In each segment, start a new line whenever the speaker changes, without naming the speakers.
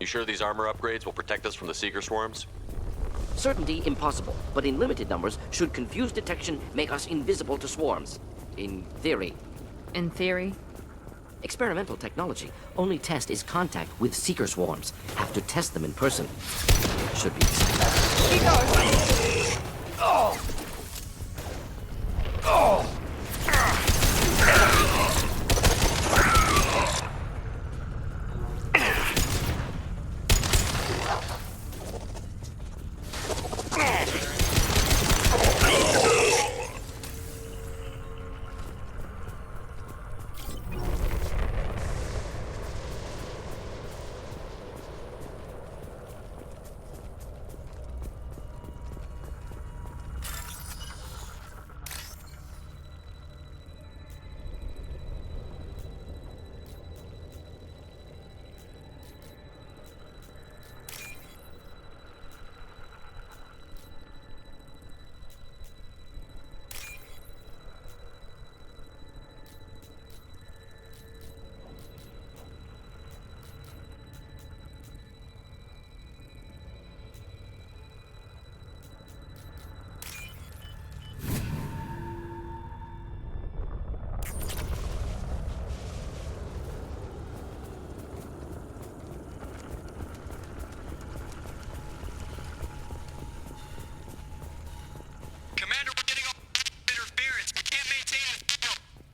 You sure these armor upgrades will protect us from the seeker swarms?
Certainty impossible, but in limited numbers, should confused detection make us invisible to swarms. In theory.
In theory?
Experimental technology. Only test is contact with seeker swarms. Have to test them in person. Should be.
He goes!
Oh! Oh!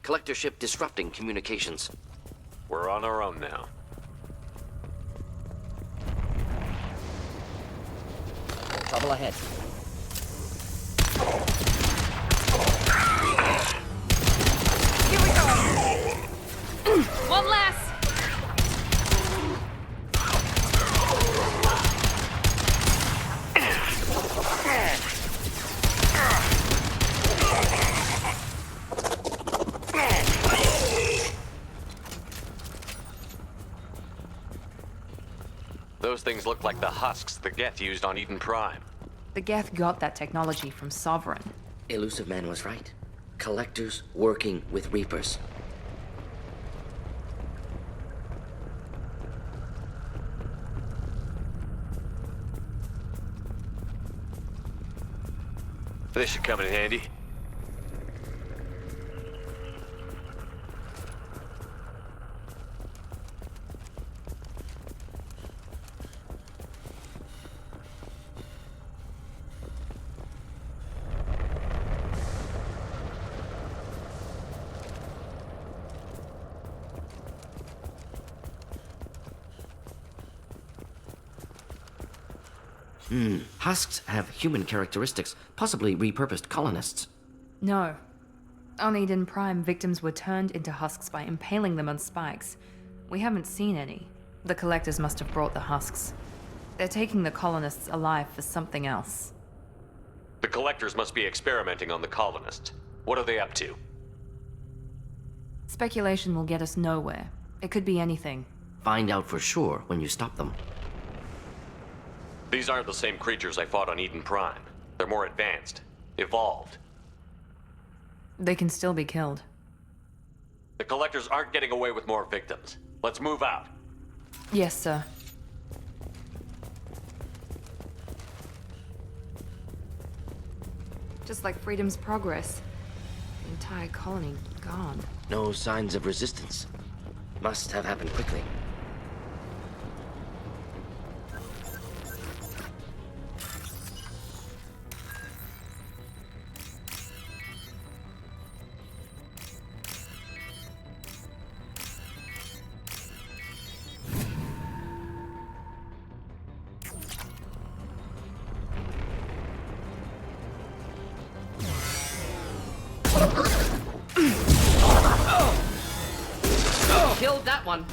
Collector ship disrupting communications.
We're on our own now.
Trouble ahead.
Here we go! One less!
Those things look like the husks the Geth used on Eden Prime.
The Geth got that technology from Sovereign.
Elusive Man was right. Collectors working with Reapers.
This should come in handy.
Husks have human characteristics, possibly repurposed colonists.
No. On Eden Prime, victims were turned into husks by impaling them on spikes. We haven't seen any. The collectors must have brought the husks. They're taking the colonists alive for something else.
The collectors must be experimenting on the colonists. What are they up to?
Speculation will get us nowhere. It could be anything.
Find out for sure when you stop them.
These aren't the same creatures I fought on Eden Prime. They're more advanced, evolved.
They can still be killed.
The collectors aren't getting away with more victims. Let's move out.
Yes, sir. Just like Freedom's Progress. The entire colony gone.
No signs of resistance. Must have happened quickly. Killed that one.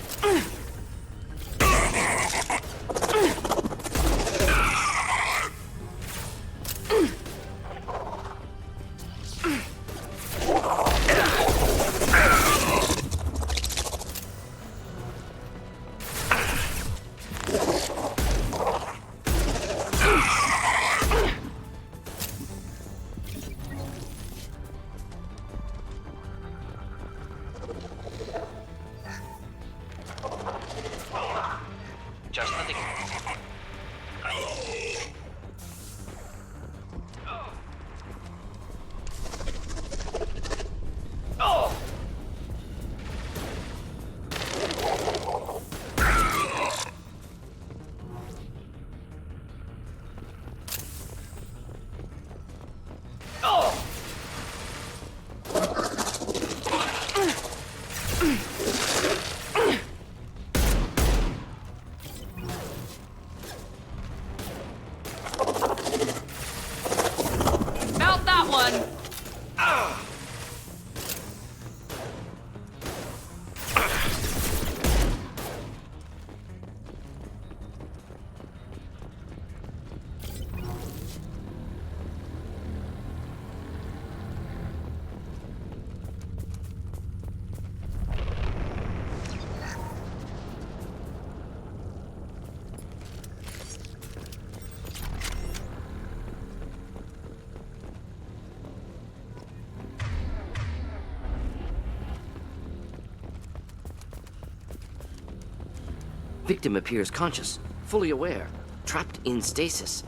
victim appears conscious, fully aware, trapped in stasis.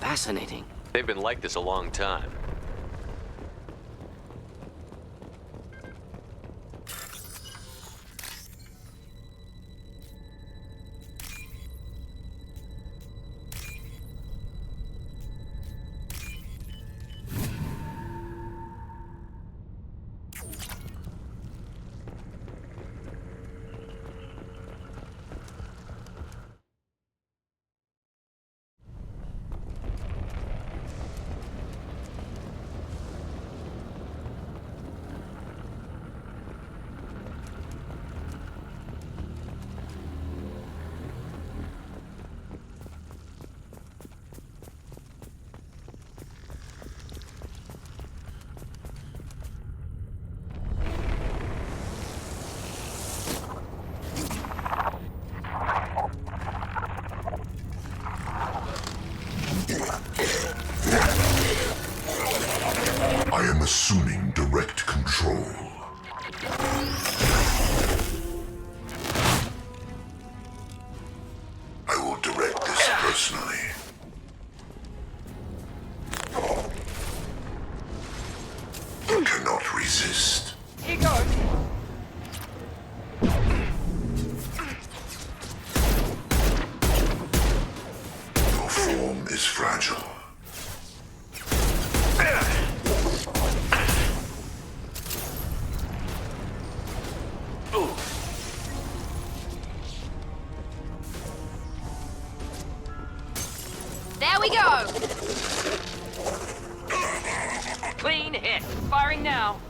Fascinating.
They've been like this a long time.
I am assuming direct control. I will direct this personally. You cannot resist.
Here goes.
Your form is fragile.
There we go! Clean hit. Firing now.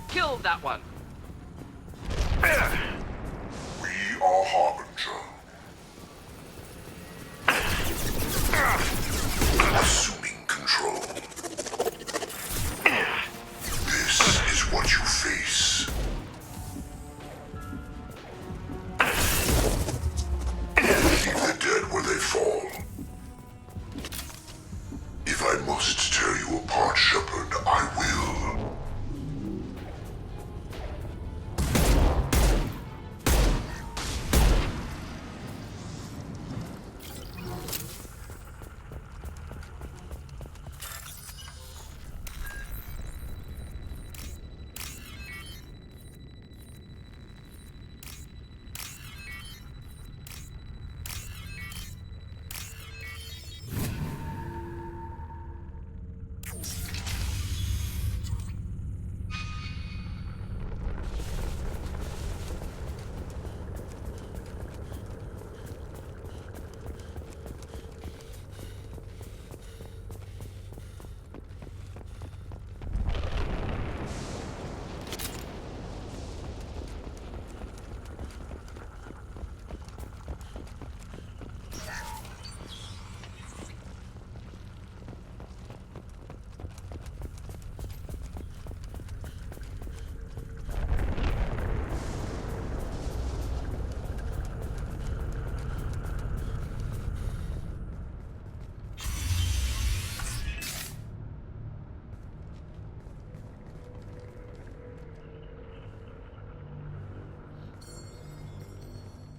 Killed that one.
We are Harbinger. Assuming control. This is what you face. Leave the dead where they fall. If I must tear you apart, Shepherd, I will.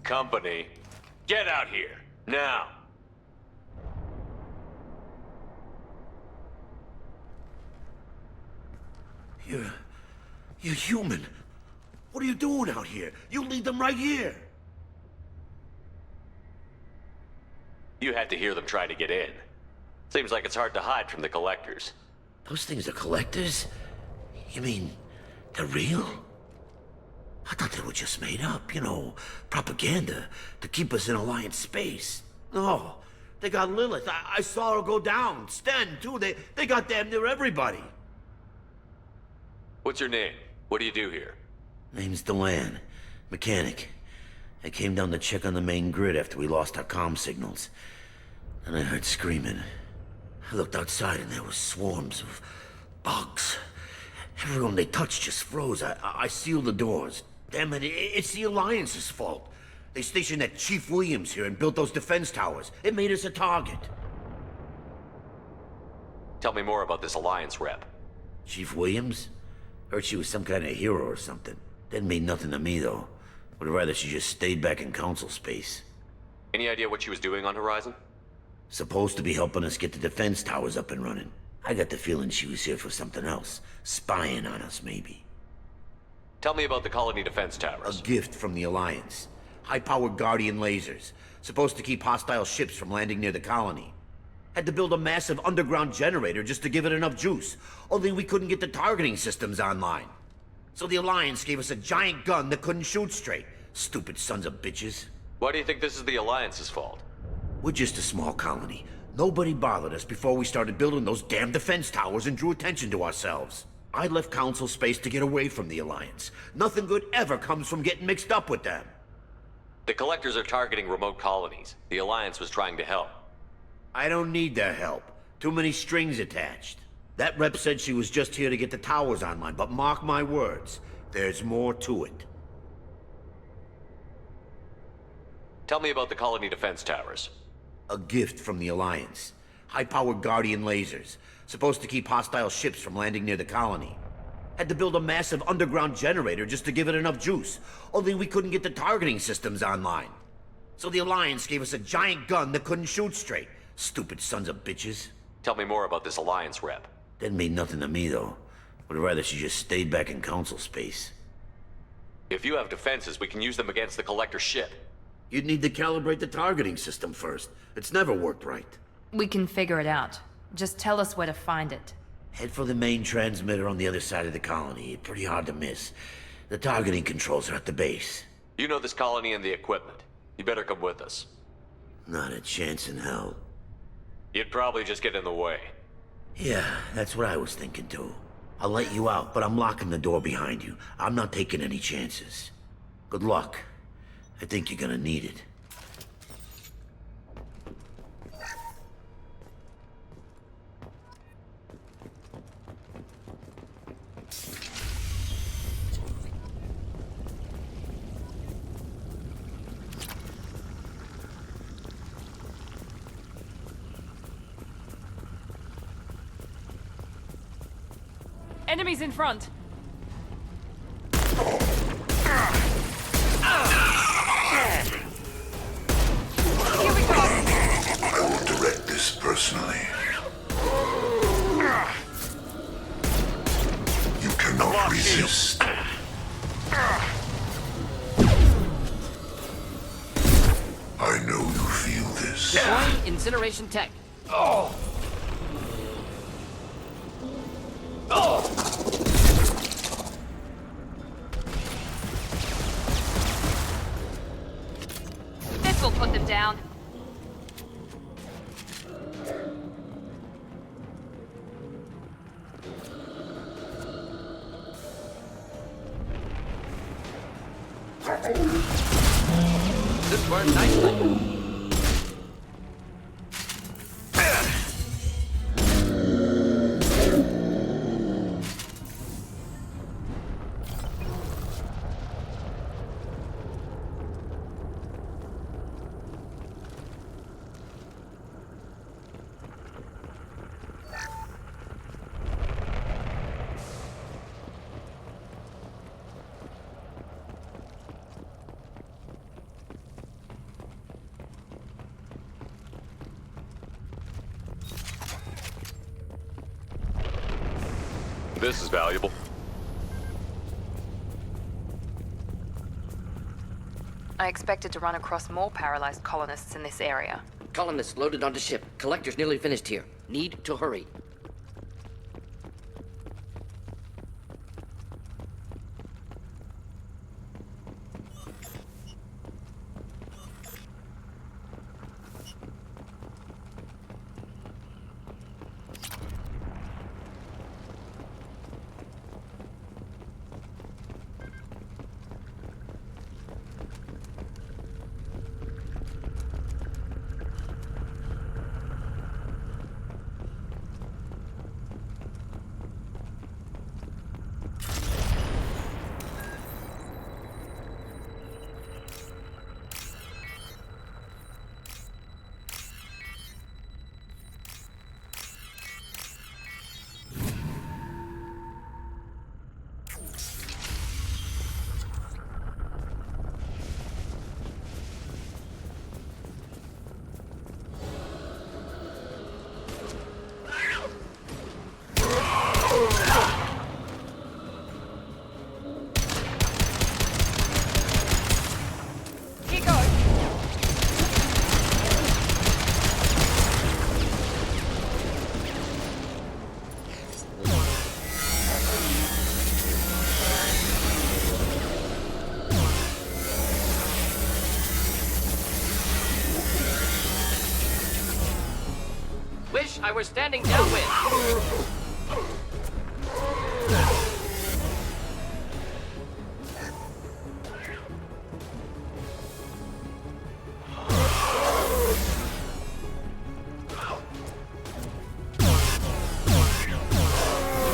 Company, get out here, now!
You're human. What are you doing out here? You lead them right here.
You had to hear them try to get in. Seems like it's hard to hide from the collectors.
Those things are collectors? You mean, they're real? I thought they were just made up, you know, propaganda to keep us in Alliance space. No, they got Lilith. I saw her go down. Sten, too. They got damn near everybody.
What's your name? What do you do here?
Name's Delan, mechanic. I came down to check on the main grid after we lost our comm signals. And I heard screaming. I looked outside and there was swarms of bugs. Everyone they touched just froze. I sealed the doors. Damn it, it's the Alliance's fault. They stationed that Chief Williams here and built those defense towers. It made us a target.
Tell me more about this Alliance rep.
Chief Williams? Heard she was some kind of hero or something. Didn't mean nothing to me, though. Would rather she just stayed back in Council space.
Any idea what she was doing on Horizon?
Supposed to be helping us get the defense towers up and running. I got the feeling she was here for something else. Spying on us, maybe.
Tell me about the Colony Defense Towers.
A gift from the Alliance. High-powered Guardian lasers. Supposed to keep hostile ships from landing near the colony. Had to build a massive underground generator just to give it enough juice. Only we couldn't get the targeting systems online. So the Alliance gave us a giant gun that couldn't shoot straight. Stupid sons of bitches.
Why do you think this is the Alliance's fault?
We're just a small colony. Nobody bothered us before we started building those damn defense towers and drew attention to ourselves. I left Council space to get away from the Alliance. Nothing good ever comes from getting mixed up with them.
The Collectors are targeting remote colonies. The Alliance was trying to help.
I don't need their help. Too many strings attached. That rep said she was just here to get the towers online, but mark my words, there's more to it.
Tell me about the Colony Defense Towers.
A gift from the Alliance. High-powered Guardian lasers. Supposed to keep hostile ships from landing near the colony. Had to build a massive underground generator just to give it enough juice. Only we couldn't get the targeting systems online. So the Alliance gave us a giant gun that couldn't shoot straight. Stupid sons of bitches.
Tell me more about this Alliance rep.
Didn't mean nothing to me, though. Would rather she just stayed back in Council space.
If you have defenses, we can use them against the Collector ship.
You'd need to calibrate the targeting system first. It's never worked right.
We can figure it out. Just tell us where to find it.
Head for the main transmitter on the other side of the colony. Pretty hard to miss. The targeting controls are at the base.
You know this colony and the equipment. You better come with us.
Not a chance in hell.
You'd probably just get in the way.
Yeah, that's what I was thinking too. I'll let you out, but I'm locking the door behind you. I'm not taking any chances. Good luck. I think you're gonna need it.
Enemies in front! Here we go!
I will direct this personally. You cannot resist. I know you feel this.
Deploying incineration tech.
This will put them down.
This worked nicely.
This is valuable.
I expected to run across more paralyzed colonists in this area.
Colonists loaded onto ship. Collectors nearly finished here. Need to hurry. I was standing downwind.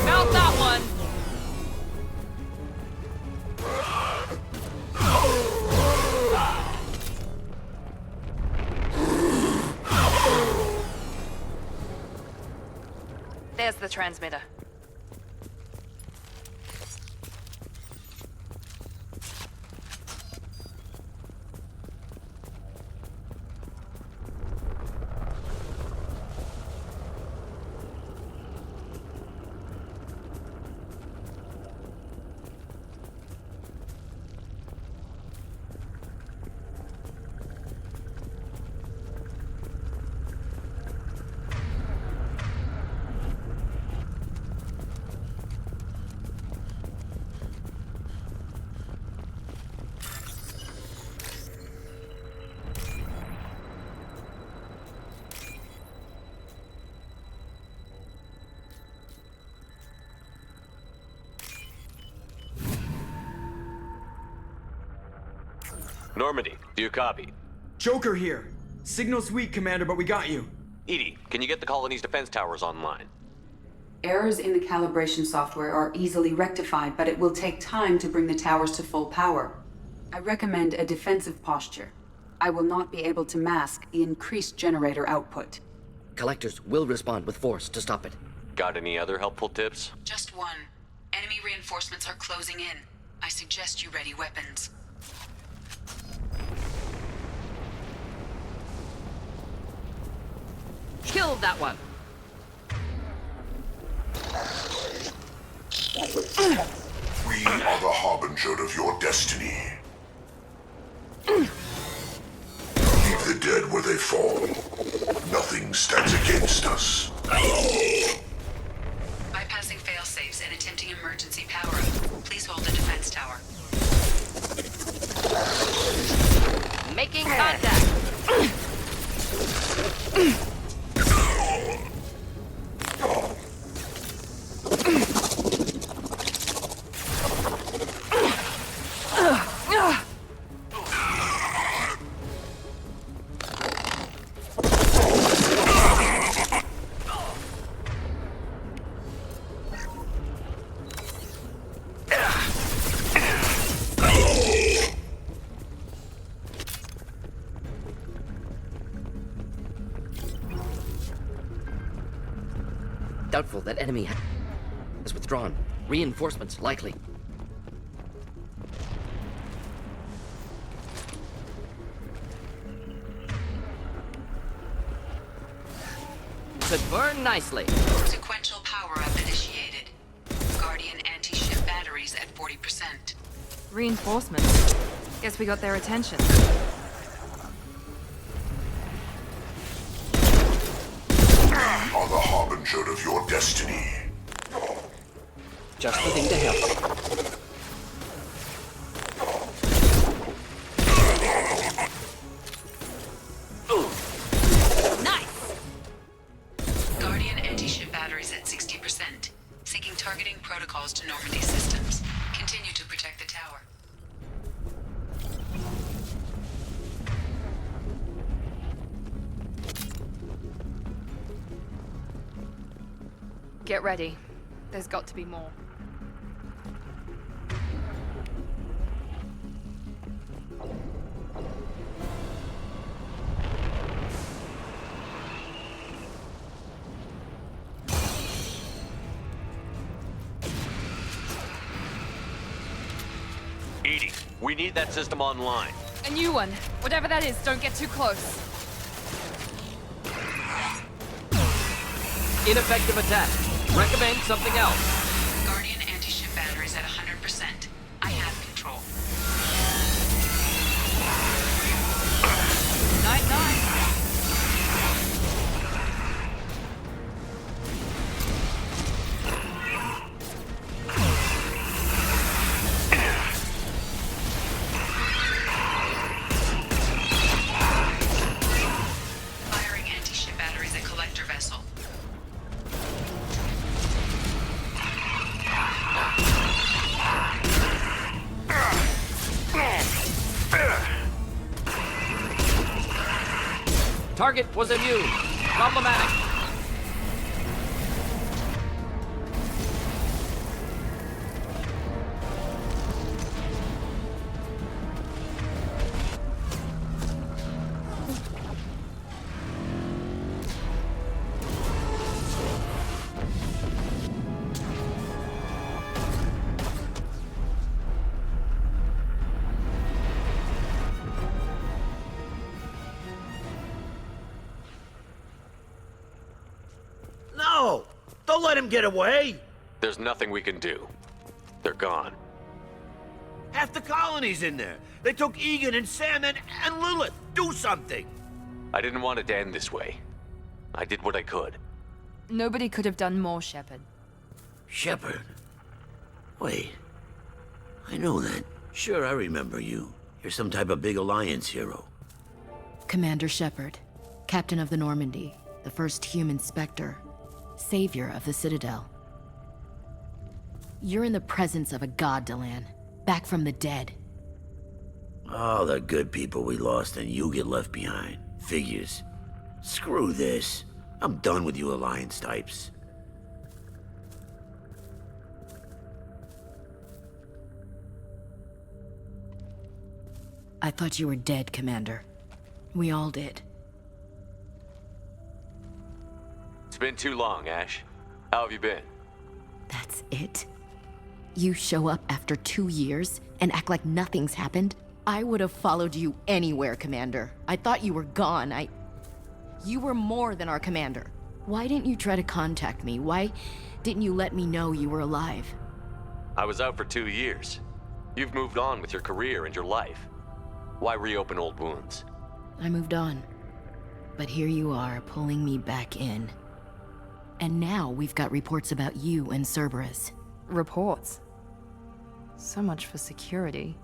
Mount that one.
There's the transmitter.
Normandy, do you copy?
Joker here. Signal's weak, Commander, but we got you.
Edie, can you get the colony's defense towers online?
Errors in the calibration software are easily rectified, but it will take time to bring the towers to full power. I recommend a defensive posture. I will not be able to mask the increased generator output.
Collectors will respond with force to stop it.
Got any other helpful tips?
Just one. Enemy reinforcements are closing in. I suggest you ready weapons.
Kill that one.
We are the harbinger of your destiny. Leave the dead where they fall. Nothing stands against us.
Bypassing failsafes and attempting emergency power-up. Please hold the defense tower.
Making contact. Doubtful that enemy has withdrawn. Reinforcements likely. Could burn nicely.
Sequential power-up initiated. Guardian anti-ship batteries at 40%.
Reinforcements. Guess we got their attention.
Are the harbinger of your destiny.
Just the thing to help.
Nice!
Guardian anti-ship batteries at 60%. Syncing targeting protocols to Normandy systems. Continue to protect the tower.
Get ready. There's got to be more.
Edie, we need that system online.
A new one. Whatever that is, don't get too close.
Ineffective attack. Recommend something else.
Guardian anti-ship batteries at 100%. I have control.
Night-night.
Firing anti-ship batteries at collector vessel.
Target was immune. Problematic.
No! Don't let him get away!
There's nothing we can do. They're gone.
Half the colony's in there. They took Egan and Sam and Lilith. Do something!
I didn't want it to end this way. I did what I could.
Nobody could have done more, Shepard.
Shepard? Wait. I know that. Sure, I remember you. You're some type of big Alliance hero.
Commander Shepard, Captain of the Normandy, the first human Spectre, Savior of the Citadel. You're in the presence of a god, Delan, back from the dead.
All the good people we lost and you get left behind. Figures. Screw this. I'm done with you Alliance types.
I thought you were dead, Commander. We all did.
It's been too long, Ash. How have you been?
That's it? You show up after 2 years and act like nothing's happened? I would have followed you anywhere, Commander. I thought you were gone. You were more than our commander. Why didn't you try to contact me? Why didn't you let me know you were alive?
I was out for 2 years. You've moved on with your career and your life. Why reopen old wounds?
I moved on. But here you are, pulling me back in. And now we've got reports about you and Cerberus.
Reports. So much for security.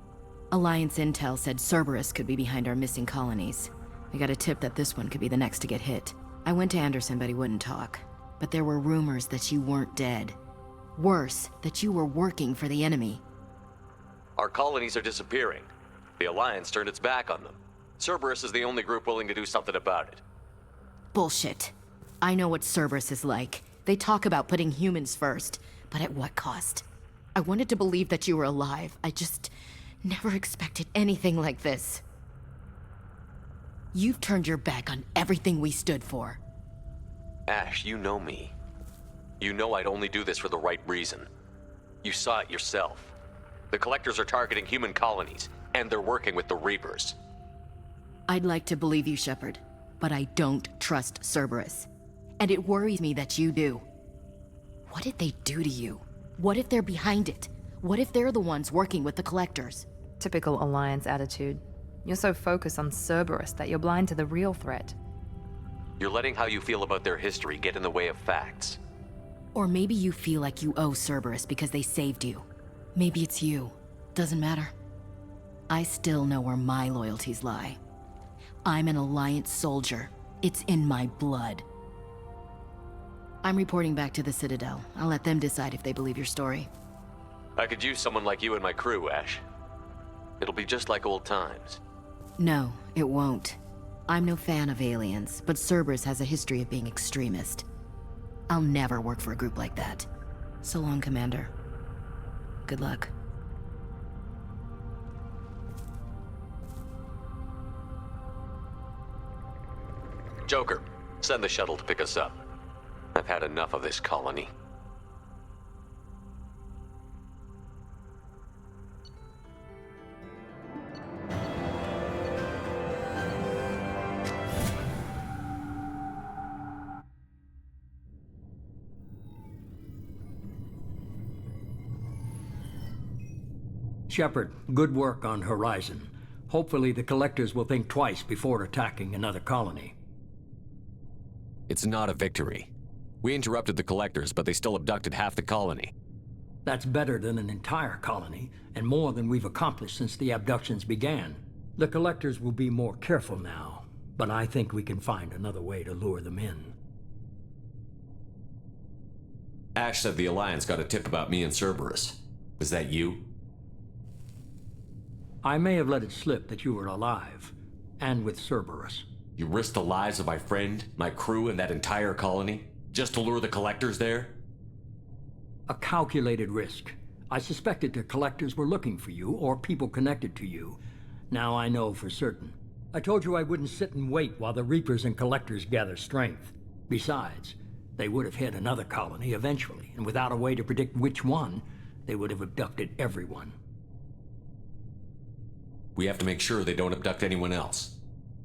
Alliance intel said Cerberus could be behind our missing colonies. We got a tip that this one could be the next to get hit. I went to Anderson, but he wouldn't talk. But there were rumors that you weren't dead. Worse, that you were working for the enemy.
Our colonies are disappearing. The Alliance turned its back on them. Cerberus is the only group willing to do something about it.
Bullshit. I know what Cerberus is like. They talk about putting humans first, but at what cost? I wanted to believe that you were alive. I just never expected anything like this. You've turned your back on everything we stood for.
Ash, you know me. You know I'd only do this for the right reason. You saw it yourself. The Collectors are targeting human colonies, and they're working with the Reapers.
I'd like to believe you, Shepard, but I don't trust Cerberus. And it worries me that you do. What did they do to you? What if they're behind it? What if they're the ones working with the Collectors?
Typical Alliance attitude. You're so focused on Cerberus that you're blind to the real threat.
You're letting how you feel about their history get in the way of facts.
Or maybe you feel like you owe Cerberus because they saved you. Maybe it's you. Doesn't matter. I still know where my loyalties lie. I'm an Alliance soldier. It's in my blood. I'm reporting back to the Citadel. I'll let them decide if they believe your story.
I could use someone like you in my crew, Ash. It'll be just like old times.
No, it won't. I'm no fan of aliens, but Cerberus has a history of being extremist. I'll never work for a group like that. So long, Commander. Good luck.
Joker, send the shuttle to pick us up. I've had enough of this colony.
Shepard, good work on Horizon. Hopefully the Collectors will think twice before attacking another colony.
It's not a victory. We interrupted the Collectors, but they still abducted half the colony.
That's better than an entire colony, and more than we've accomplished since the abductions began. The Collectors will be more careful now, but I think we can find another way to lure them in.
Ash said the Alliance got a tip about me and Cerberus. Was that you?
I may have let it slip that you were alive, and with Cerberus.
You risked the lives of my friend, my crew, and that entire colony, just to lure the collectors there?
A calculated risk. I suspected the collectors were looking for you, or people connected to you. Now I know for certain. I told you I wouldn't sit and wait while the Reapers and Collectors gather strength. Besides, they would have hit another colony eventually, and without a way to predict which one, they would have abducted everyone.
We have to make sure they don't abduct anyone else.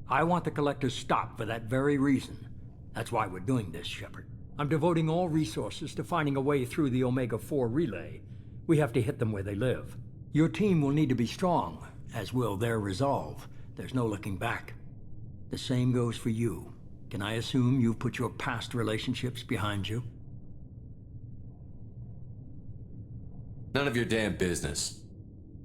I want the Collectors stopped for that very reason. That's why we're doing this, Shepard. I'm devoting all resources to finding a way through the Omega-4 relay. We have to hit them where they live. Your team will need to be strong, as will their resolve. There's no looking back. The same goes for you. Can I assume you've put your past relationships behind you?
None of your damn business.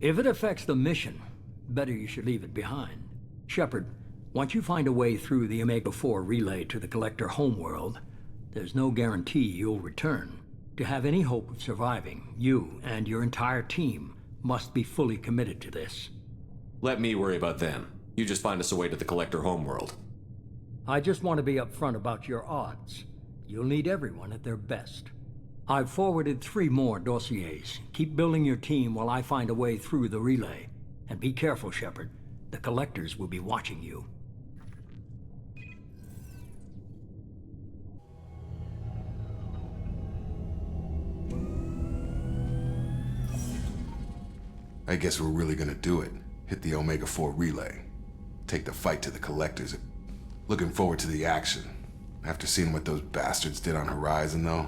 If it affects the mission, better you should leave it behind. Shepard, once you find a way through the Omega-4 relay to the Collector homeworld, there's no guarantee you'll return. To have any hope of surviving, you and your entire team must be fully committed to this.
Let me worry about them. You just find us a way to the Collector homeworld.
I just want to be upfront about your odds. You'll need everyone at their best. I've forwarded 3 more dossiers. Keep building your team while I find a way through the relay. And be careful, Shepard. The Collectors will be watching you.
I guess we're really gonna do it. Hit the Omega-4 relay. Take the fight to the Collectors. Looking forward to the action. After seeing what those bastards did on Horizon, though,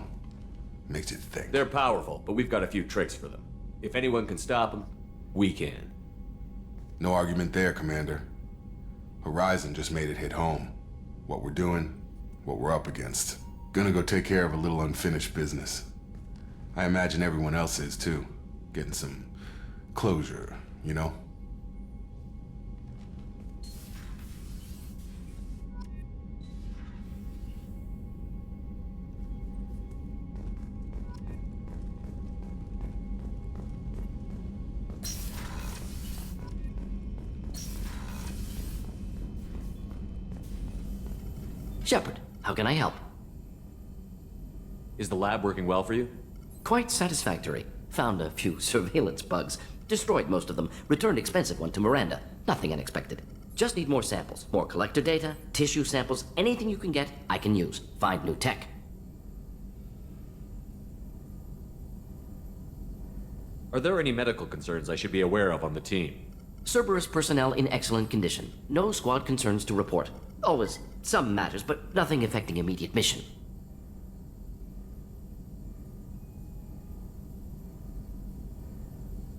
makes you think.
They're powerful, but we've got a few tricks for them. If anyone can stop them, we can.
No argument there, Commander. Horizon just made it hit home. What we're doing, what we're up against. Gonna go take care of a little unfinished business. I imagine everyone else is, too. Getting some closure, you know?
Shepard, how can I help?
Is the lab working well for you?
Quite satisfactory. Found a few surveillance bugs. Destroyed most of them. Returned expensive one to Miranda. Nothing unexpected. Just need more samples. More collector data, tissue samples, anything you can get, I can use. Find new tech.
Are there any medical concerns I should be aware of on the team?
Cerberus personnel in excellent condition. No squad concerns to report. Always some matters, but nothing affecting immediate mission.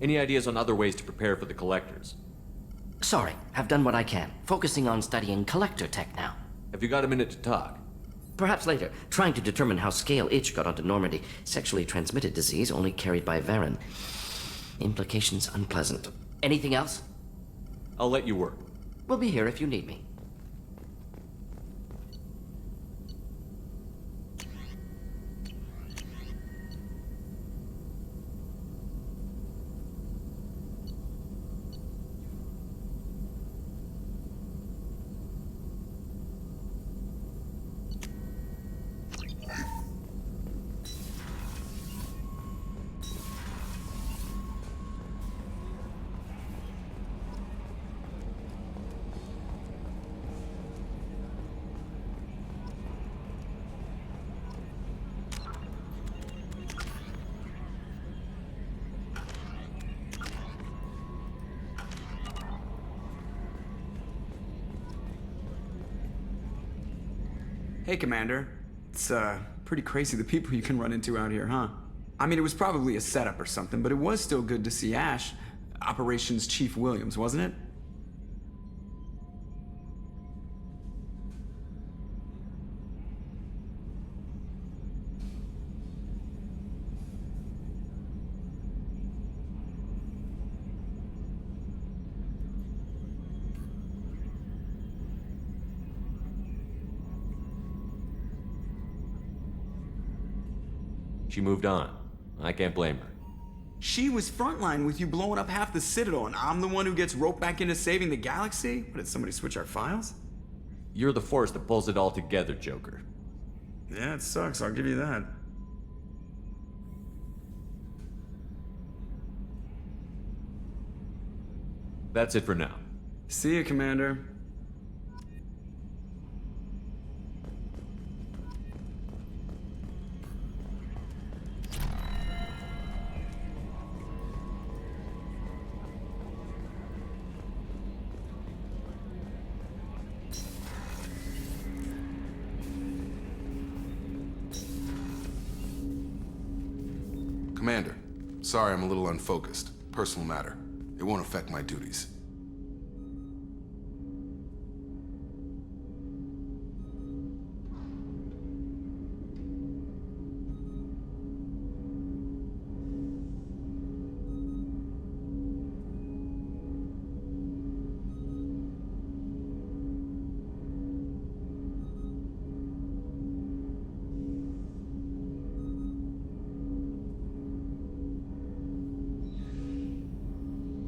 Any ideas on other ways to prepare for the Collectors?
Sorry, have done what I can. Focusing on studying collector tech now.
Have you got a minute to talk?
Perhaps later. Trying to determine how Scale Itch got onto Normandy. Sexually transmitted disease only carried by Varen. Implications unpleasant. Anything else?
I'll let you work.
We'll be here if you need me.
Hey, Commander. It's, pretty crazy the people you can run into out here, huh? I mean, it was probably a setup or something, but it was still good to see Ash, Operations Chief Williams, wasn't it?
She moved on. I can't blame her.
She was frontline with you blowing up half the Citadel, and I'm the one who gets roped back into saving the galaxy? What, did somebody switch our files?
You're the force that pulls it all together, Joker.
Yeah, it sucks, I'll give you that.
That's it for now.
See you, Commander.
Commander, sorry I'm a little unfocused. Personal matter. It won't affect my duties.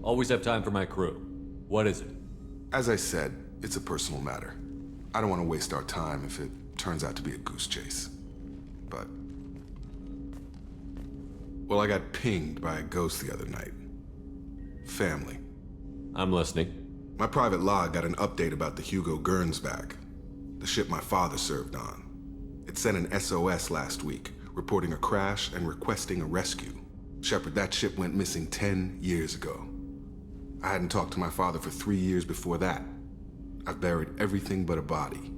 Always have time for my crew. What is it?
As I said, it's a personal matter. I don't want to waste our time if it turns out to be a goose chase. But... well, I got pinged by a ghost the other night. Family.
I'm listening.
My private log got an update about the Hugo Gernsback, the ship my father served on. It sent an SOS last week, reporting a crash and requesting a rescue. Shepard, that ship went missing 10 years ago. I hadn't talked to my father for 3 years before that. I've buried everything but a body.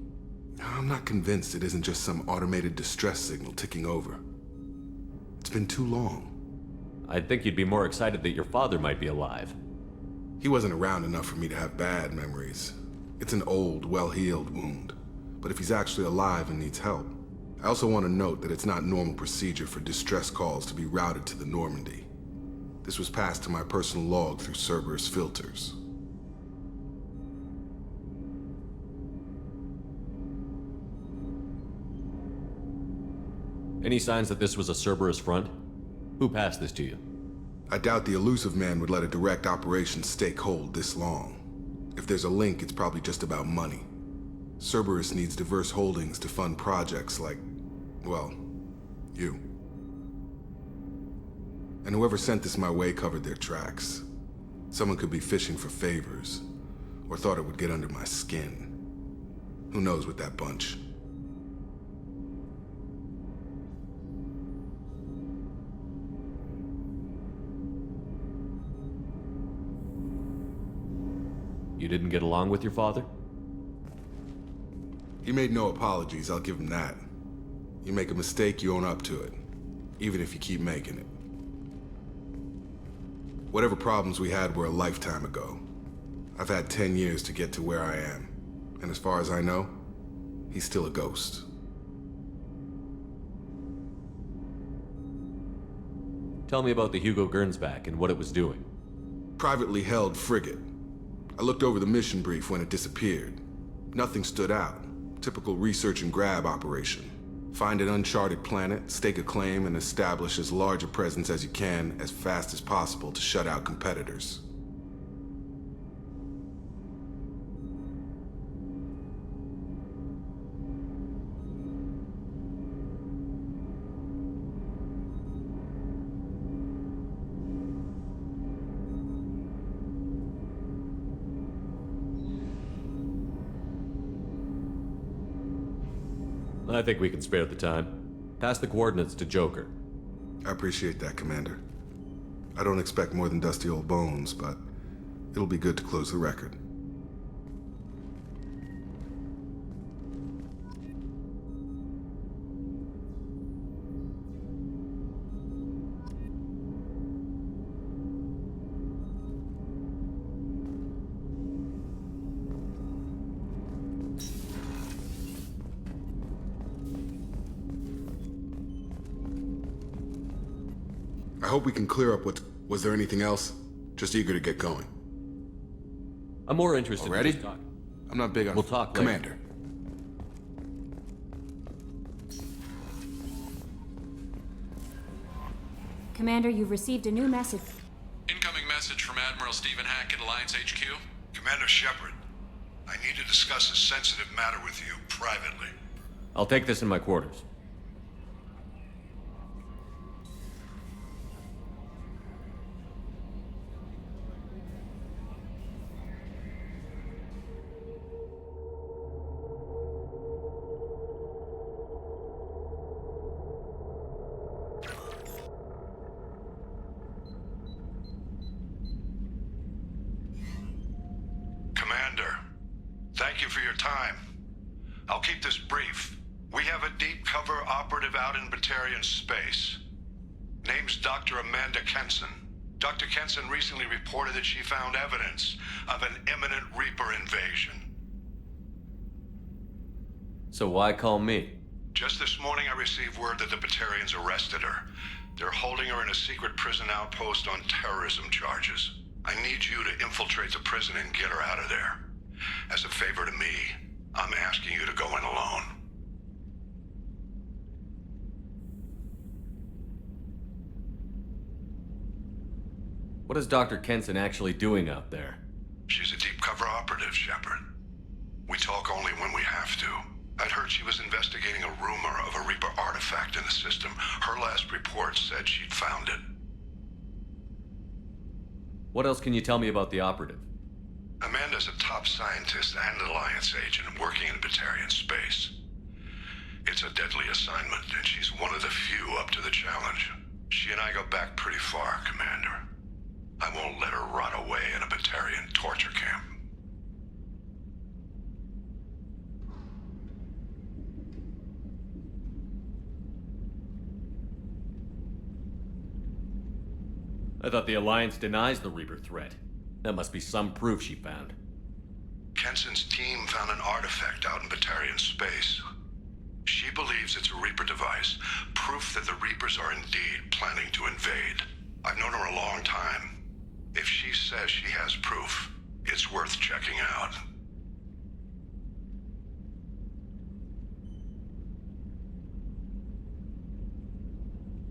I'm not convinced it isn't just some automated distress signal ticking over. It's been too long.
I'd think you'd be more excited that your father might be alive.
He wasn't around enough for me to have bad memories. It's an old, well-healed wound. But if he's actually alive and needs help, I also want to note that it's not normal procedure for distress calls to be routed to the Normandy. This was passed to my personal log through Cerberus filters.
Any signs that this was a Cerberus front? Who passed this to you?
I doubt the elusive man would let a direct operation stake hold this long. If there's a link, it's probably just about money. Cerberus needs diverse holdings to fund projects like, well, you. And whoever sent this my way covered their tracks. Someone could be fishing for favors, or thought it would get under my skin. Who knows with that bunch?
You didn't get along with your father?
He made no apologies, I'll give him that. You make a mistake, you own up to it. Even if you keep making it. Whatever problems we had were a lifetime ago. I've had 10 years to get to where I am. And as far as I know, he's still a ghost.
Tell me about the Hugo Gernsback and what it was doing.
Privately held frigate. I looked over the mission brief when it disappeared. Nothing stood out. Typical research and grab operation. Find an uncharted planet, stake a claim, and establish as large a presence as you can as fast as possible to shut out competitors.
I think we can spare the time. Pass the coordinates to Joker.
I appreciate that, Commander. I don't expect more than dusty old bones, but it'll be good to close the record. I hope we can clear up what... Was there anything else? Just eager to get going.
I'm more interested
Already?
in just talking.
I'm not big on...
We'll talk later.
Commander.
Commander, you've received a new message.
Incoming message from Admiral Stephen Hackett, Alliance HQ.
Commander Shepard,
I need to discuss a sensitive matter with you privately.
I'll take this in my quarters.
Thank you for your time. I'll keep this brief. We have a deep cover operative out in Batarian space. Name's Dr. Amanda Kenson. Dr. Kenson recently reported that she found evidence of an imminent Reaper invasion.
So why call me?
Just this morning I received word that the Batarians arrested her. They're holding her in a secret prison outpost on terrorism charges. I need you to infiltrate the prison and get her out of there. As a favor to me, I'm asking you to go in alone.
What is Dr. Kenson actually doing out there?
She's a deep cover operative, Shepard. We talk only when we have to. I'd heard she was investigating a rumor of a Reaper artifact in the system. Her last report said she'd found it.
What else can you tell me about the operative?
Amanda's a top scientist and Alliance agent working in Batarian space. It's a deadly assignment, and she's one of the few up to the challenge. She and I go back pretty far, Commander. I won't let her rot away in a Batarian torture camp.
I thought the Alliance denies the Reaper threat. That must be some proof she found.
Kenson's team found an artifact out in Batarian space. She believes it's a Reaper device, proof that the Reapers are indeed planning to invade. I've known her a long time. If she says she has proof, it's worth checking out.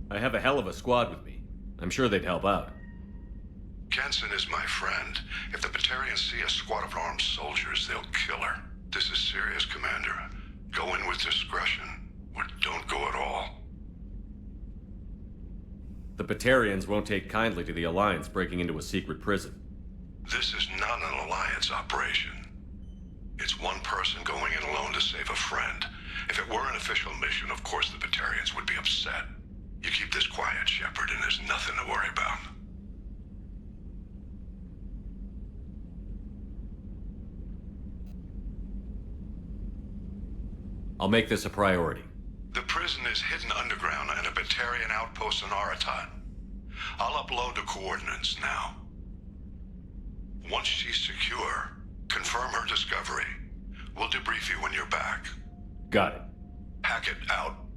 I have a hell of a squad with me. I'm sure they'd help out.
Kenson is my friend. If the Batarians see a squad of armed soldiers, they'll kill her. This is serious, Commander. Go in with discretion, or don't go at all.
The Batarians won't take kindly to the Alliance breaking into a secret prison.
This is not an Alliance operation. It's one person going in alone to save a friend. If it were an official mission, of course the Batarians would be upset. You keep this quiet, Shepard, and there's nothing to worry about.
I'll make this a priority.
The prison is hidden underground in a Batarian outpost in Aratat. I'll upload the coordinates now. Once she's secure, confirm her discovery. We'll debrief you when you're back.
Got it.
Hackett out.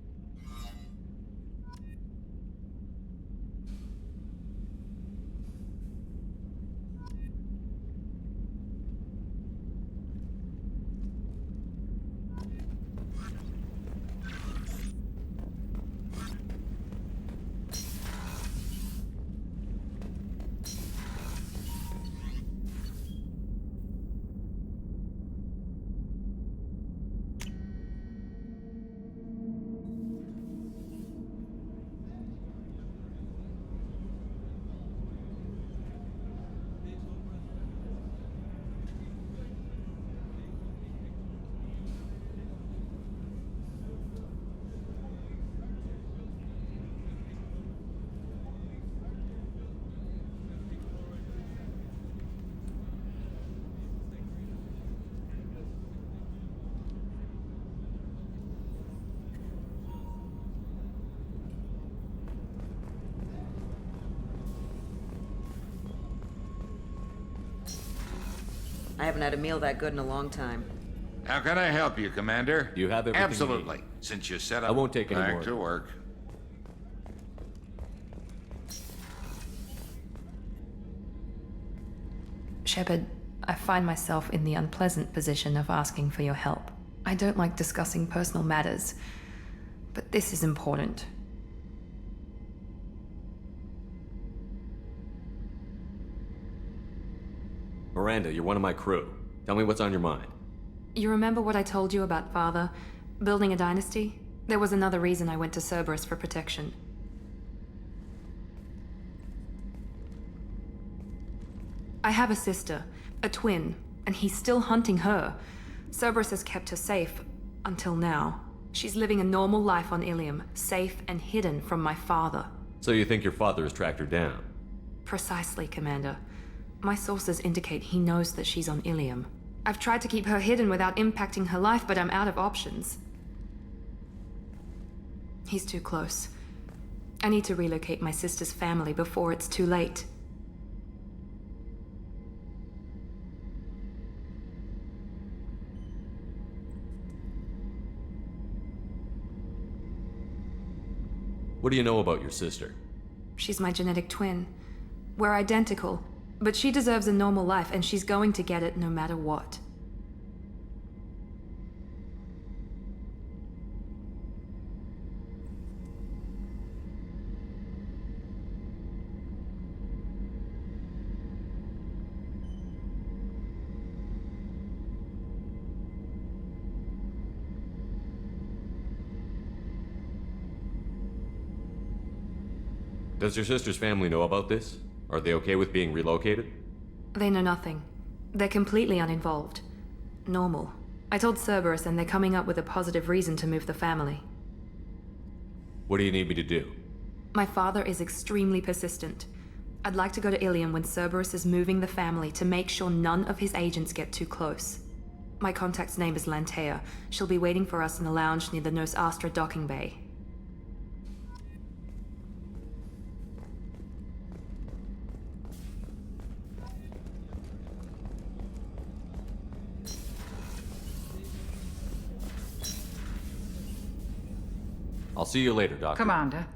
I haven't had a meal that good in a long time.
How can I help you, Commander?
You have everything
Absolutely.
you need.
Since you set up,
I won't take any
back
more.
to work.
Shepard, I find myself in the unpleasant position of asking for your help. I don't like discussing personal matters, but this is important.
Miranda, you're one of my crew. Tell me what's on your mind.
You remember what I told you about Father? Building a dynasty? There was another reason I went to Cerberus for protection. I have a sister, a twin, and he's still hunting her. Cerberus has kept her safe, until now. She's living a normal life on Ilium, safe and hidden from my father.
So you think your father has tracked her down?
Precisely, Commander. My sources indicate he knows that she's on Ilium. I've tried to keep her hidden without impacting her life, but I'm out of options. He's too close. I need to relocate my sister's family before it's too late.
What do you know about your sister?
She's my genetic twin. We're identical, but she deserves a normal life, and she's going to get it no matter what.
Does your sister's family know about this? Are they okay with being relocated?
They know nothing. They're completely uninvolved. Normal. I told Cerberus, and they're coming up with a positive reason to move the family.
What do you need me to do?
My father is extremely persistent. I'd like to go to Ilium when Cerberus is moving the family to make sure none of his agents get too close. My contact's name is Lantea. She'll be waiting for us in the lounge near the Nos Astra docking bay.
I'll see you later, Doctor.
Commander.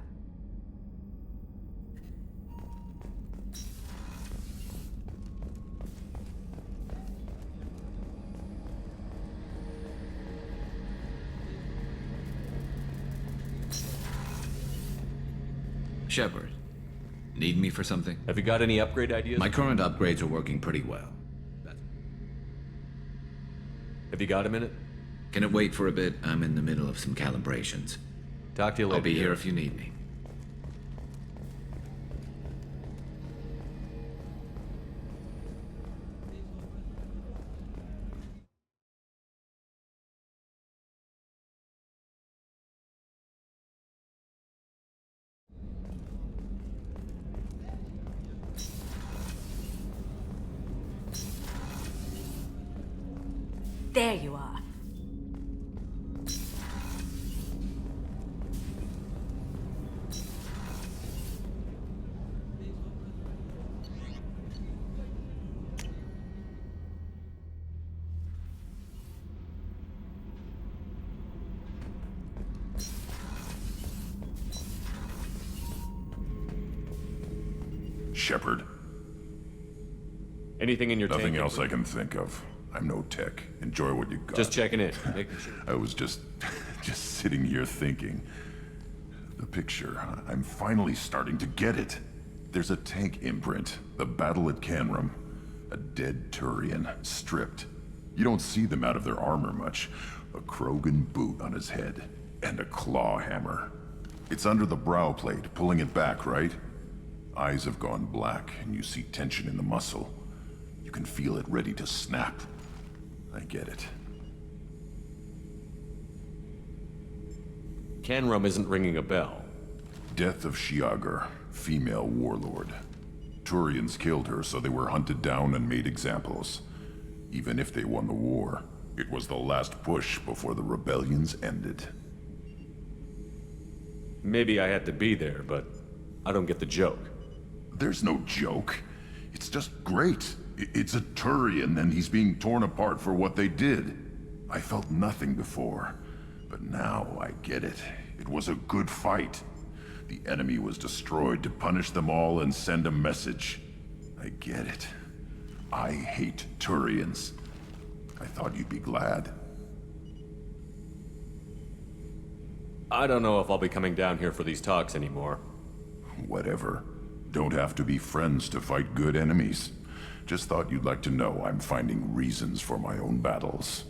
Shepard, need me for something?
Have you got any upgrade ideas?
My current upgrades are working pretty well.
Have you got a minute?
Can it wait for a bit? I'm in the middle of some calibrations.
Talk to you later.
I'll be here if you need me.
There you are.
Shepard.
Anything in your tank?
Nothing else I can think of. I'm no tech. Enjoy what you got.
Just checking in. Making sure.
I was just sitting here thinking. The picture, I'm finally starting to get it. There's a tank imprint, the battle at Canrum. A dead Turian, stripped. You don't see them out of their armor much. A Krogan boot on his head, and a claw hammer. It's under the brow plate, pulling it back, right? Eyes have gone black, and you see tension in the muscle. You can feel it ready to snap. I get it.
Canrum isn't ringing a bell.
Death of Shiagar, female warlord. Turians killed her, so they were hunted down and made examples. Even if they won the war, it was the last push before the rebellions ended.
Maybe I had to be there, but I don't get the joke.
There's no joke. It's just great. It's a Turian, and he's being torn apart for what they did. I felt nothing before, but now I get it. It was a good fight. The enemy was destroyed to punish them all and send a message. I get it. I hate Turians. I thought you'd be glad.
I don't know if I'll be coming down here for these talks anymore.
Whatever. Don't have to be friends to fight good enemies.
Just thought you'd like to know I'm finding reasons for my own battles.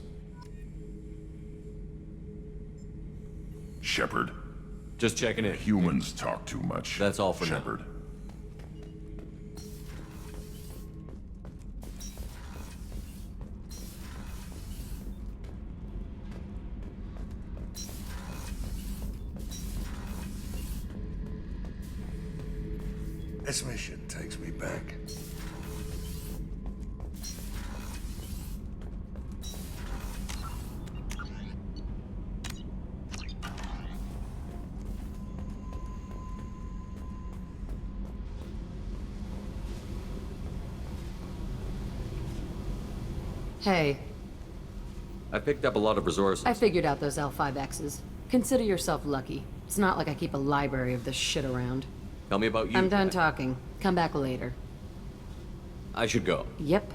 Shepard.
Just checking in.
Humans talk too much.
That's all for
Shepard.
now.
This mission takes me back.
Hey,
I picked up a lot of resources.
I figured out those L5Xs. Consider yourself lucky. It's not like I keep a library of this shit around.
Tell me about you.
I'm done talking. Come back later.
I should go.
Yep.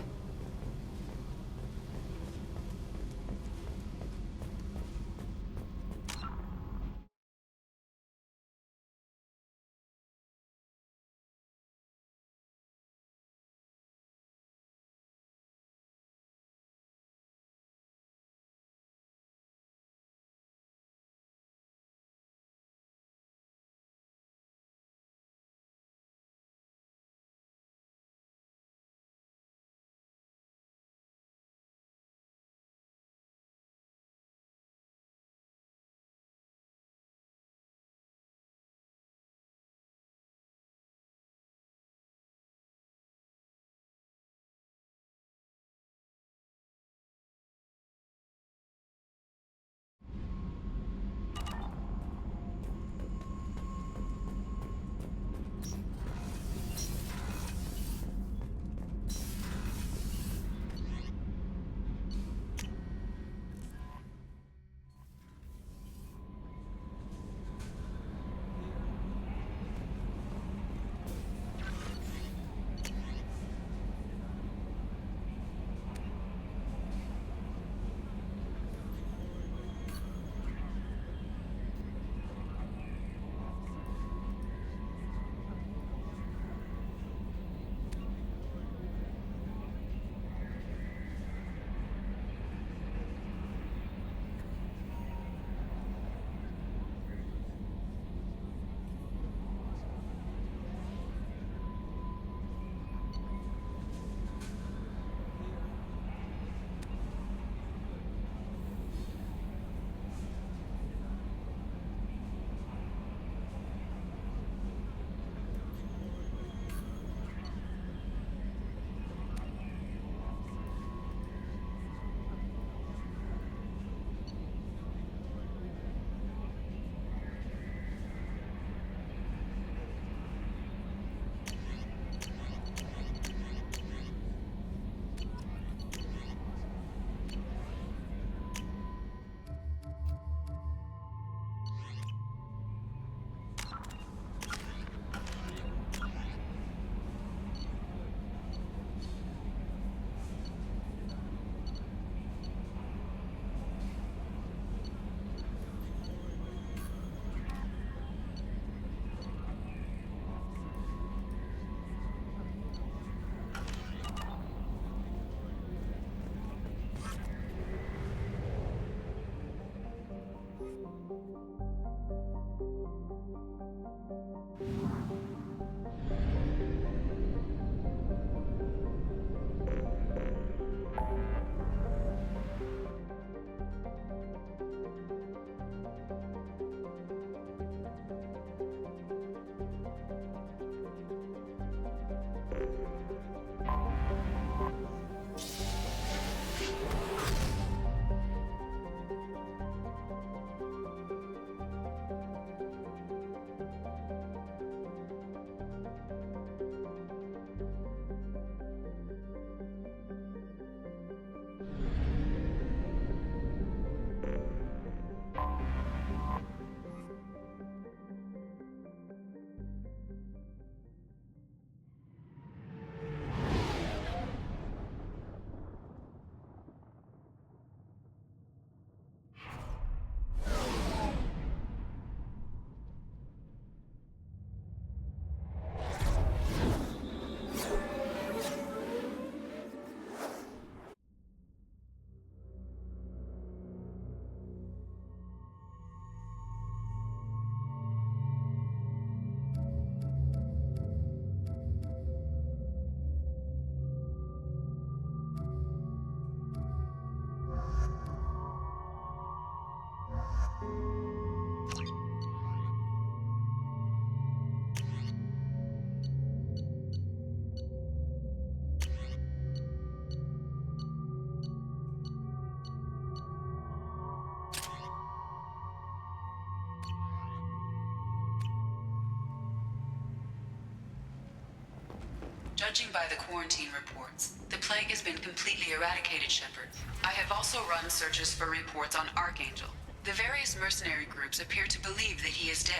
Judging by the quarantine reports, the plague has been completely eradicated, Shepard. I have also run searches for reports on Archangel. The various mercenary groups appear to believe that he is dead.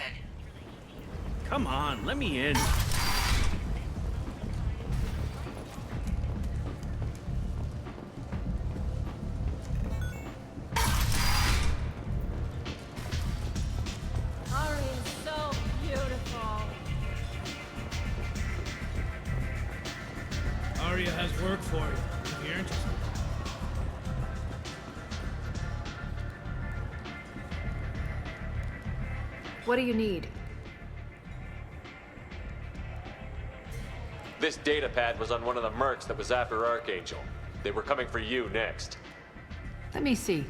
Come on, let me in.
Ari is so beautiful.
Arya has work for you, if you're interested.
What do you need?
This data pad was on one of the mercs that was after Archangel. They were coming for you next.
Let me see.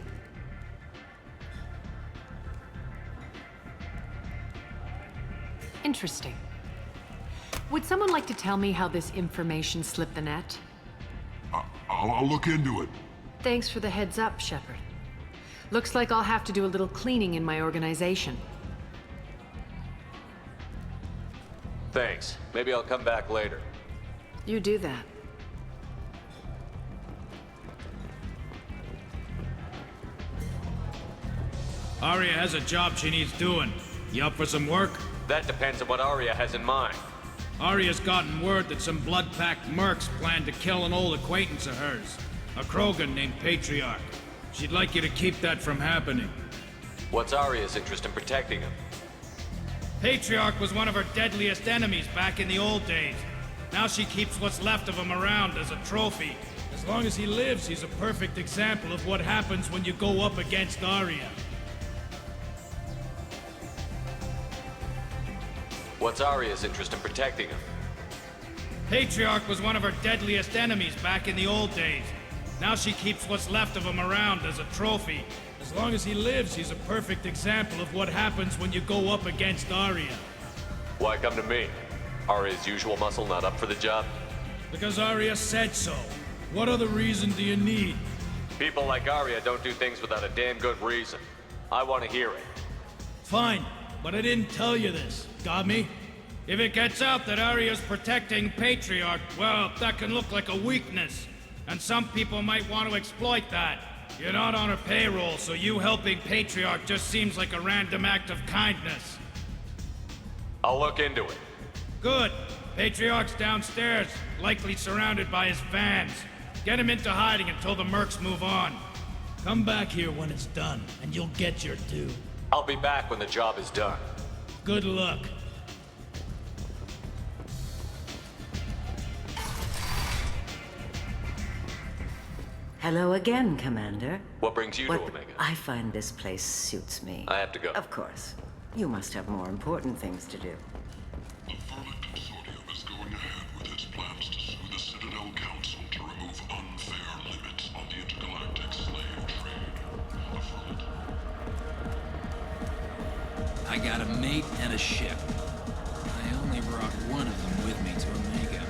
Interesting. Would someone like to tell me how this information slipped the net?
I'll look into it.
Thanks for the heads up, Shepard. Looks like I'll have to do a little cleaning in my organization.
Thanks. Maybe I'll come back later.
You do that.
Arya has a job she needs doing. You up for some work?
That depends on what Arya has in mind.
Arya's gotten word that some blood-packed mercs plan to kill an old acquaintance of hers, a Krogan named Patriarch. She'd like you to keep that from happening.
What's Arya's interest in protecting him?
Patriarch was one of her deadliest enemies back in the old days. Now she keeps what's left of him around as a trophy. As long as he lives, he's a perfect example of what happens when you go up against Arya.
What's Arya's interest in protecting him?
Patriarch was one of her deadliest enemies back in the old days. Now she keeps what's left of him around as a trophy. As long as he lives, he's a perfect example of what happens when you go up against Arya.
Why come to me? Arya's usual muscle not up for the job?
Because Arya said so. What other reason do you need?
People like Arya don't do things without a damn good reason. I want to hear it.
Fine, but I didn't tell you this. Got me? If it gets out that Arya's protecting Patriarch, well, that can look like a weakness. And some people might want to exploit that. You're not on her payroll, so you helping Patriarch just seems like a random act of kindness.
I'll look into it.
Good. Patriarch's downstairs, likely surrounded by his fans. Get him into hiding until the mercs move on. Come back here when it's done, and you'll get your due.
I'll be back when the job is done.
Good luck.
Hello again, Commander.
What brings you to Omega?
I find this place suits me.
I have to go.
Of course. You must have more important things to do.
The Verdict Consortium is going ahead with its plans to sue the Citadel Council to remove unfair limits on the intergalactic slave trade.
I got a mate and a ship. I only brought one of them with me to Omega.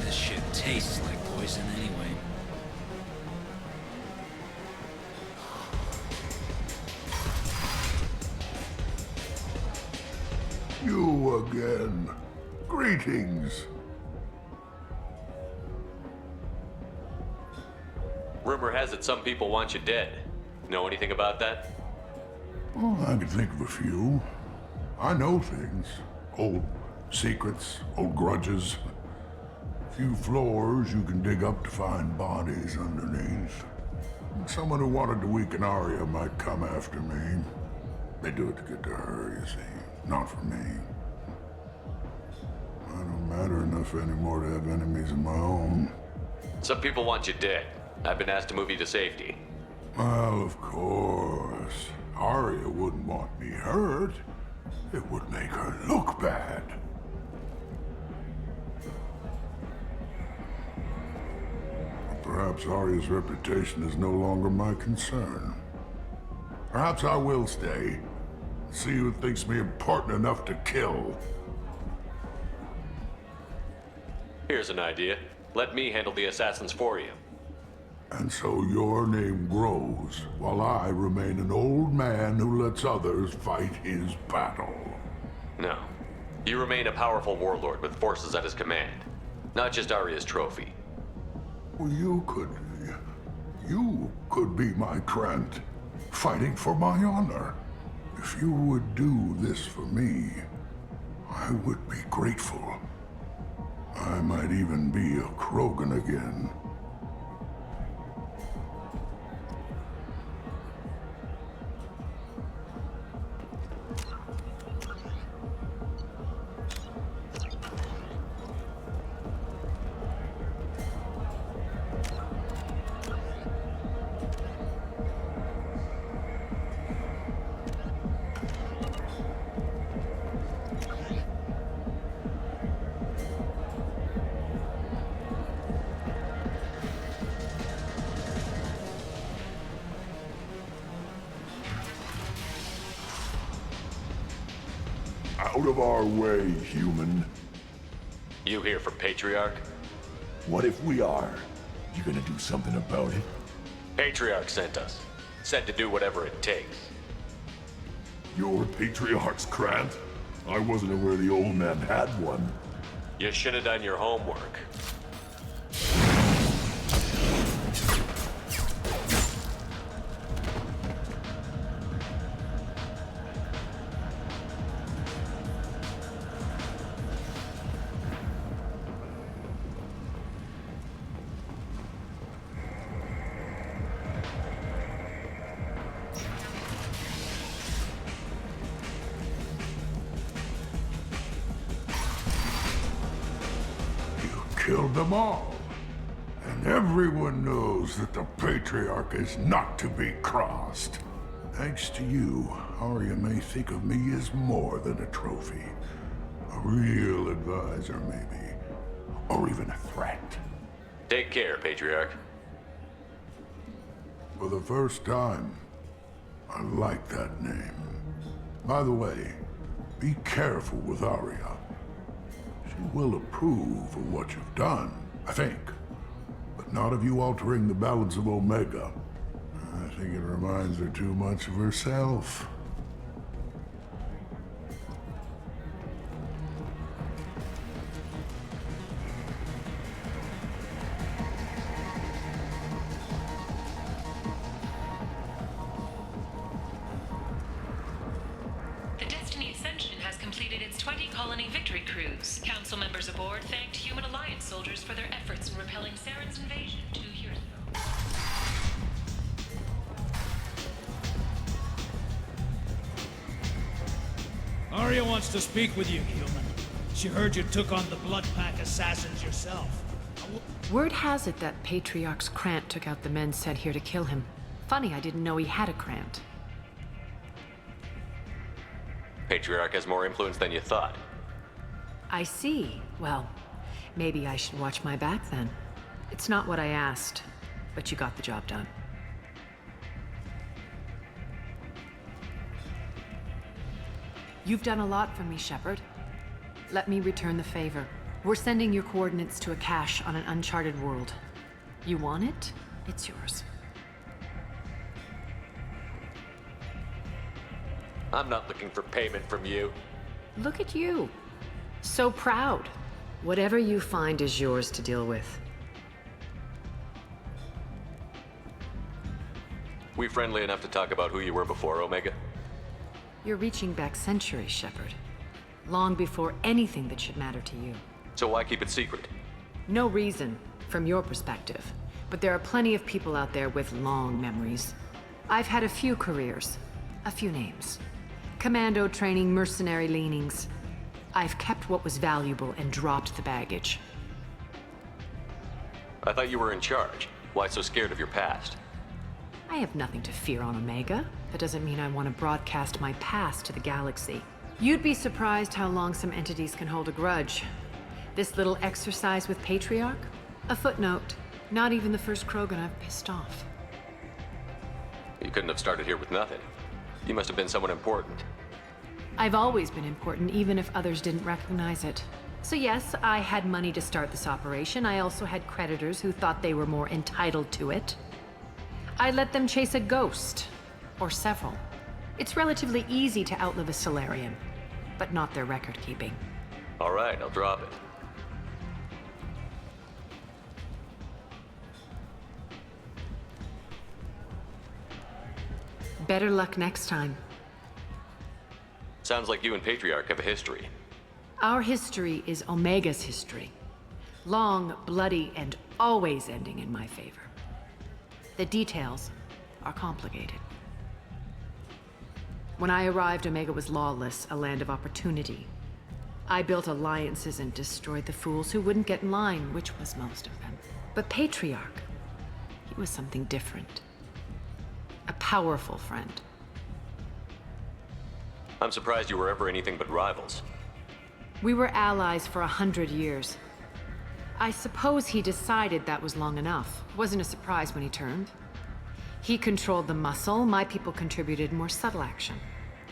This shit tastes like poison anyway.
You again. Greetings.
Rumor has it some people want you dead. Know anything about that?
Oh, I can think of a few. I know things. Old secrets, old grudges. Few floors you can dig up to find bodies underneath. Someone who wanted to weaken Arya might come after me. They do it to get to her, you see. Not for me. I don't matter enough anymore to have enemies of my own.
Some people want you dead. I've been asked to move you to safety.
Well, of course. Arya wouldn't want me hurt. It would make her look bad. Perhaps Arya's reputation is no longer my concern. Perhaps I will stay. See who thinks me important enough to kill.
Here's an idea. Let me handle the assassins for you.
And so your name grows, while I remain an old man who lets others fight his battle.
No. You remain a powerful warlord with forces at his command. Not just Arya's trophy.
Well, you could be my Krant, fighting for my honor. If you would do this for me, I would be grateful. I might even be a Krogan again. Out of our way, human.
You here for Patriarch?
What if we are? You gonna do something about it?
Patriarch sent us. Said to do whatever it takes.
Your Patriarch's Krant? I wasn't aware the old man had one.
You should have done your homework.
Killed them all. And everyone knows that the Patriarch is not to be crossed. Thanks to you, Arya may think of me as more than a trophy. A real advisor, maybe. Or even a threat.
Take care, Patriarch.
For the first time, I like that name. By the way, be careful with Arya. She will approve of what you've done, I think. But not of you altering the balance of Omega. I think it reminds her too much of herself.
The Destiny Ascension has completed its 20-colony victory cruise. Council members aboard thanked Human Alliance soldiers for their efforts in repelling Saren's invasion 2 years ago.
Arya wants to speak with you, human. She heard you took on the Blood Pack assassins yourself.
Word has it that Patriarch's Krant took out the men sent here to kill him. Funny, I didn't know he had a Krant.
Patriarch has more influence than you thought.
I see. Well, maybe I should watch my back then. It's not what I asked, but you got the job done. You've done a lot for me, Shepard. Let me return the favor. We're sending your coordinates to a cache on an uncharted world. You want it? It's yours.
I'm not looking for payment from you.
Look at you. So proud. Whatever you find is yours to deal with.
We friendly enough to talk about who you were before, Omega?
You're reaching back centuries, Shepard. Long before anything that should matter to you.
So why keep it secret?
No reason, from your perspective. But there are plenty of people out there with long memories. I've had a few careers, a few names. Commando training, mercenary leanings. I've kept what was valuable and dropped the baggage.
I thought you were in charge. Why so scared of your past?
I have nothing to fear on Omega. That doesn't mean I want to broadcast my past to the galaxy. You'd be surprised how long some entities can hold a grudge. This little exercise with Patriarch? A footnote. Not even the first Krogan I've pissed off.
You couldn't have started here with nothing. You must have been someone important.
I've always been important, even if others didn't recognize it. So yes, I had money to start this operation. I also had creditors who thought they were more entitled to it. I let them chase a ghost, or several. It's relatively easy to outlive a Solarian, but not their record-keeping.
All right, I'll drop it.
Better luck next time.
Sounds like you and Patriarch have a history.
Our history is Omega's history. Long, bloody, and always ending in my favor. The details are complicated. When I arrived, Omega was lawless, a land of opportunity. I built alliances and destroyed the fools who wouldn't get in line, which was most of them. But Patriarch, he was something different. A powerful friend.
I'm surprised you were ever anything but rivals.
We were allies for 100 years. I suppose he decided that was long enough. Wasn't a surprise when he turned. He controlled the muscle, my people contributed more subtle action.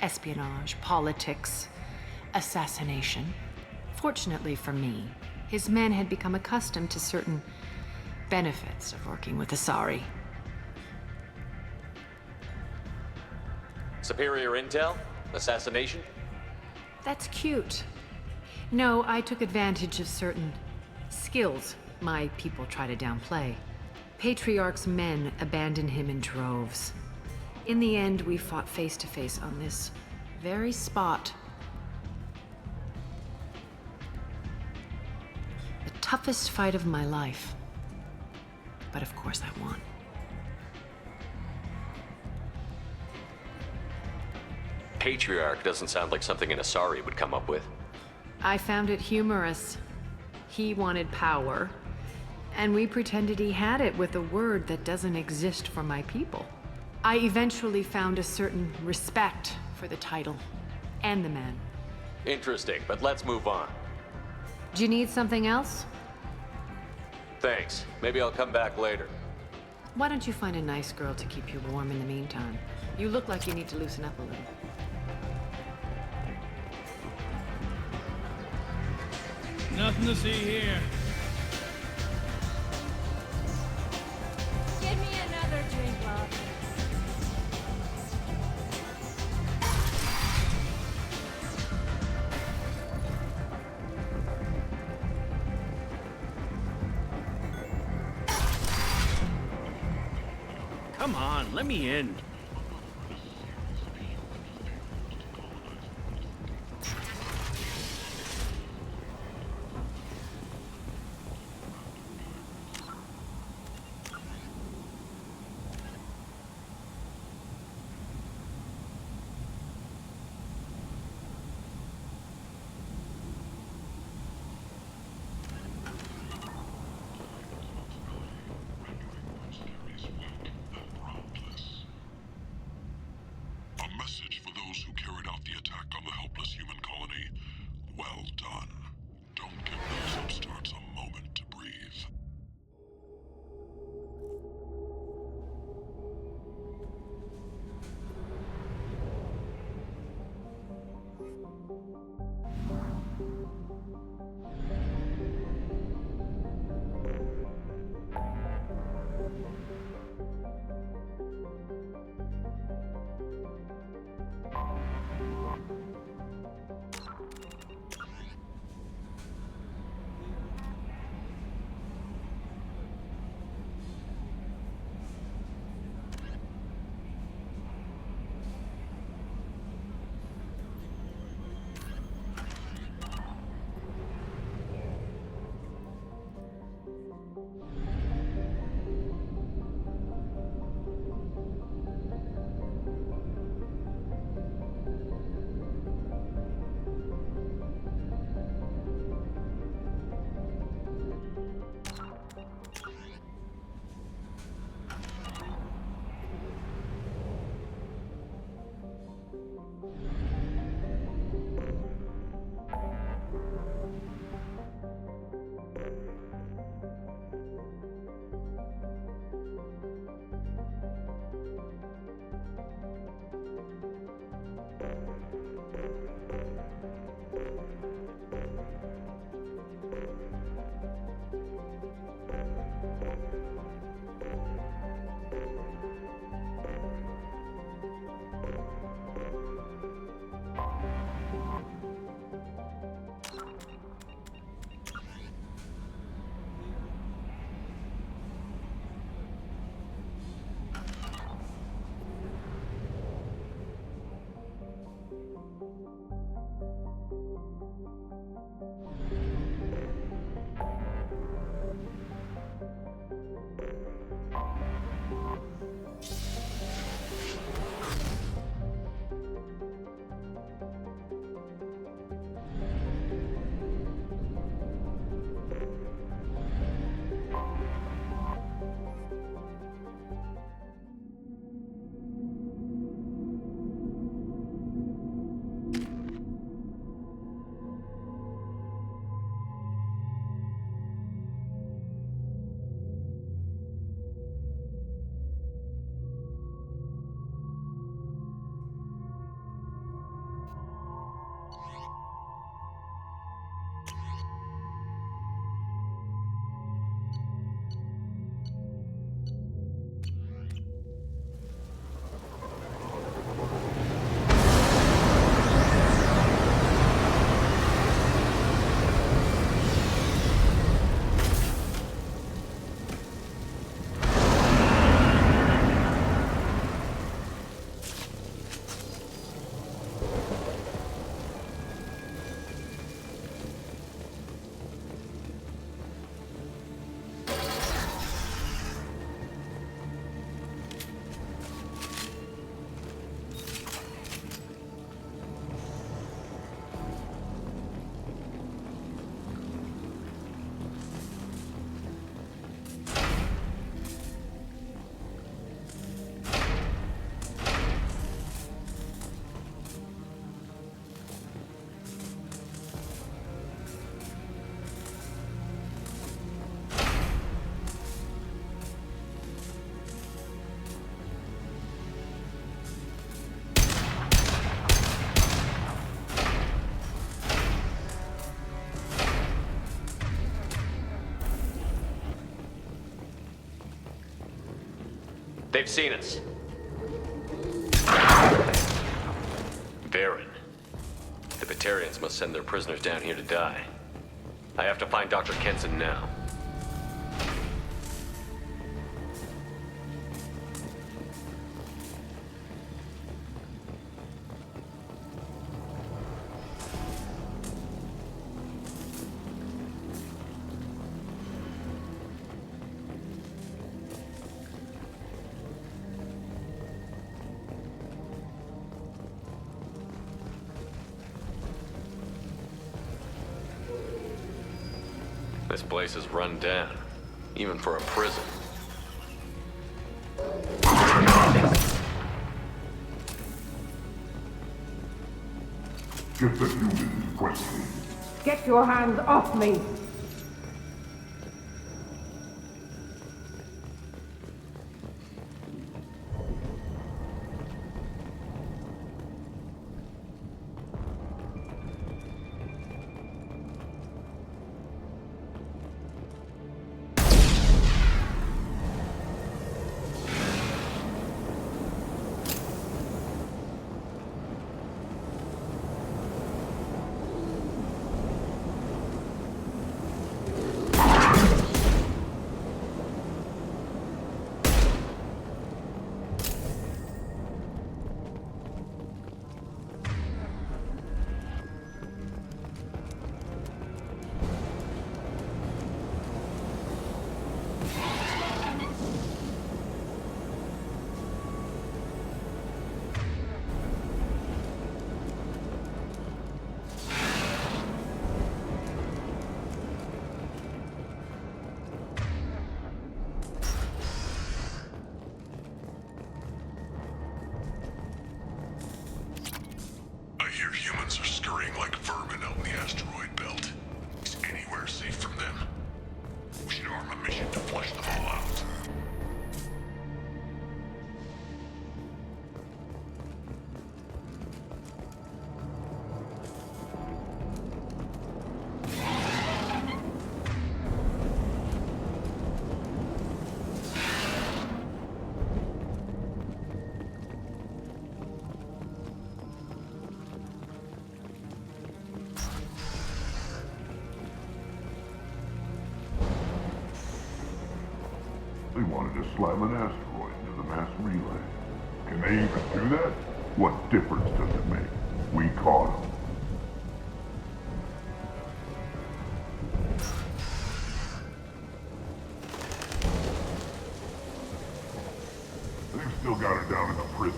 Espionage, politics, assassination. Fortunately for me, his men had become accustomed to certain benefits of working with Asari.
Superior intel? Assassination?
That's cute. No, I took advantage of certain skills my people try to downplay. Patriarch's men abandoned him in droves. In the end, we fought face to face on this very spot. The toughest fight of my life. But of course I won.
Patriarch doesn't sound like something an Asari would come up with.
I found it humorous. He wanted power, and we pretended he had it with a word that doesn't exist for my people. I eventually found a certain respect for the title and the man.
Interesting, but let's move on.
Do you need something else?
Thanks. Maybe I'll come back later.
Why don't you find a nice girl to keep you warm in the meantime? You look like you need to loosen up a little.
Nothing to see here.
Give me another drink, love.
Come on, let me in.
They've seen us. Baron. The Batarians must send their prisoners down here to die. I have to find Dr. Kenson now. This place is run down, even for a prison.
Get the human question.
Get your hands off me!
They wanted to slam an asteroid into the mass relay. Can they even do that? What difference does it make? We caught him. They've still got her down in the prison.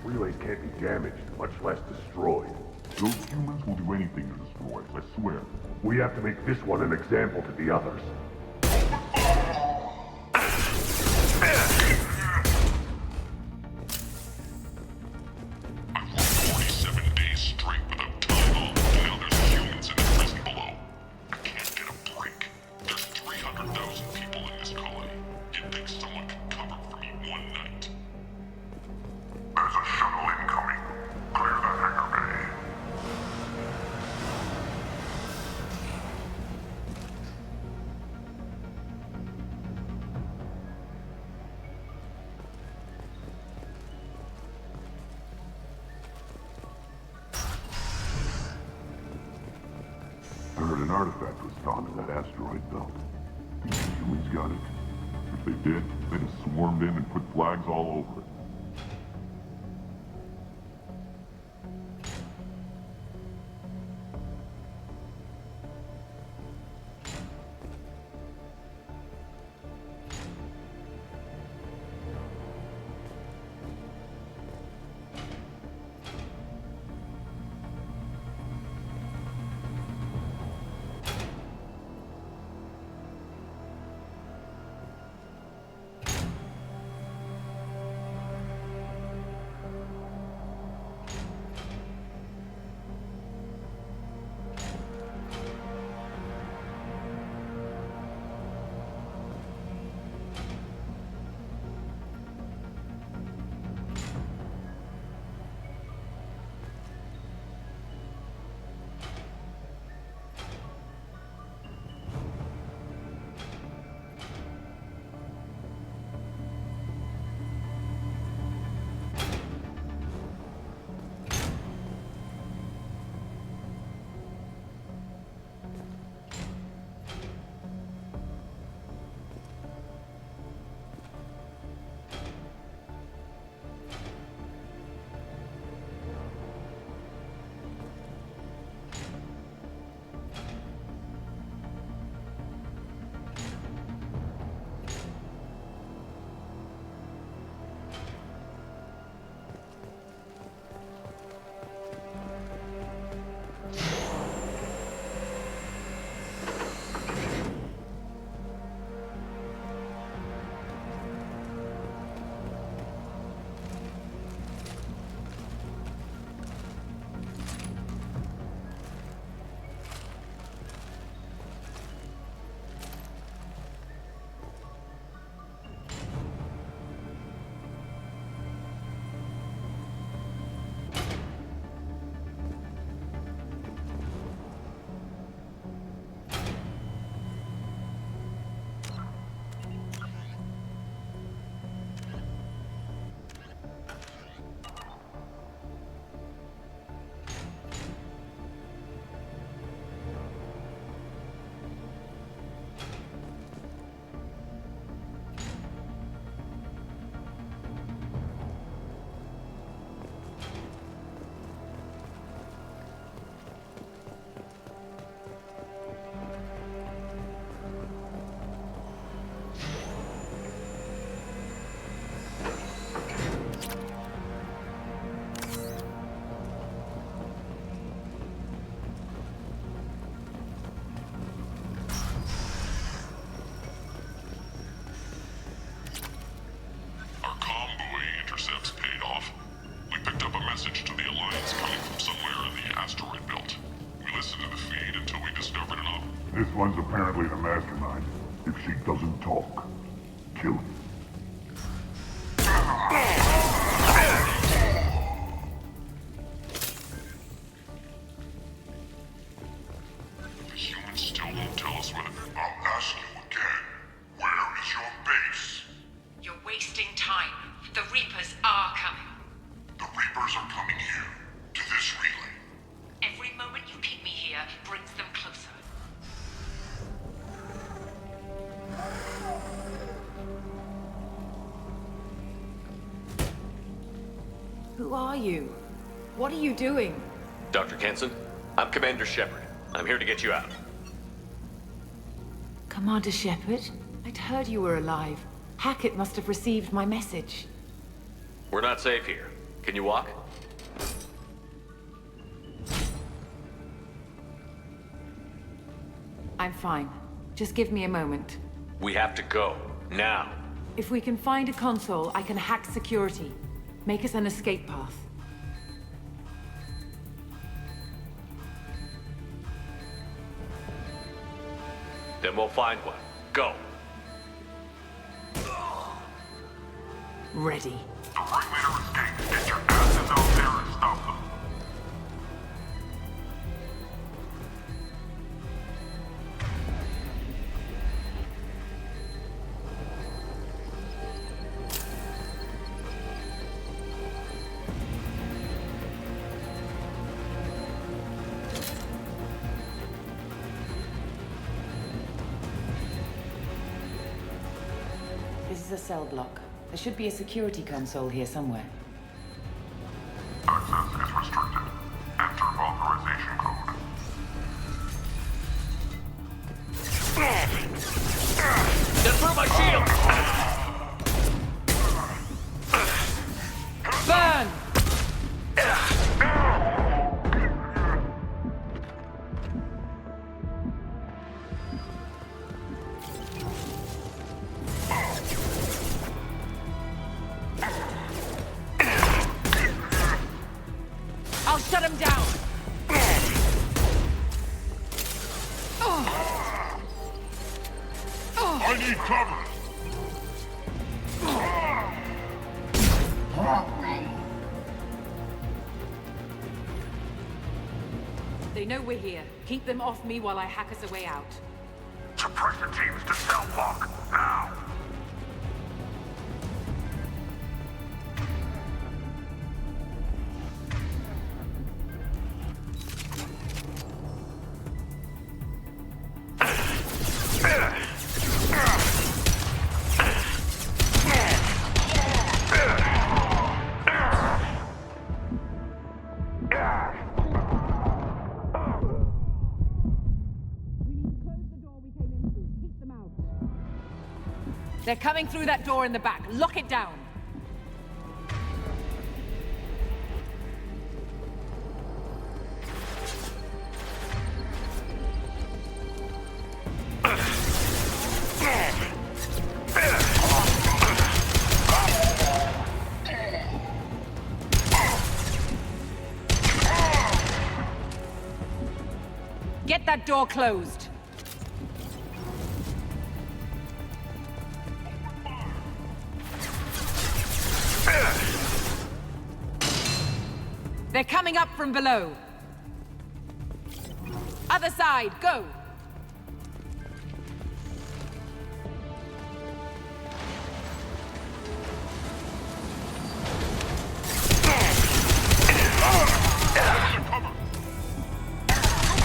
Relays can't be damaged, much less destroyed. Those humans will do anything to destroy us, I swear. We have to make this one an example to the others. 47 days straight without time off. Now there's humans in the prison below. I can't get a break. There's 300,000 people in this colony. You'd think someone could cover for me one night. There's a shuttle incoming. Clear the hangar bay. I heard an artifact was found in that asteroid belt. The humans got it. If they did, they'd have swarmed in and put flags all over it. This one's apparently the mastermind. If she doesn't talk, kill her.
The humans still won't tell us whether... I'll ask you again. Where is your base?
You're wasting time. The Reapers are coming.
The Reapers are coming here, to this relay.
Every moment you keep me here brings them closer.
Who are you? What are you doing?
Dr. Kenson, I'm Commander Shepard. I'm here to get you out.
Commander Shepard? I'd heard you were alive. Hackett must have received my message.
We're not safe here. Can you walk?
I'm fine. Just give me a moment.
We have to go. Now.
If we can find a console, I can hack security. Make us an escape path.
Then we'll find one. Go.
Ready.
The ringleader escaped. Get your asses out there and stop them.
This is a cell block. There should be a security console here somewhere.
Access is restricted. Enter authorization code.
Get through my shield!
Burn! I'll shut him down!
I need cover!
They know we're here. Keep them off me while I hack us a way out.
Suppress the teams to cell block, now!
They're coming through that door in the back. Lock it down. Get that door closed. They're coming up from below. Other side, go!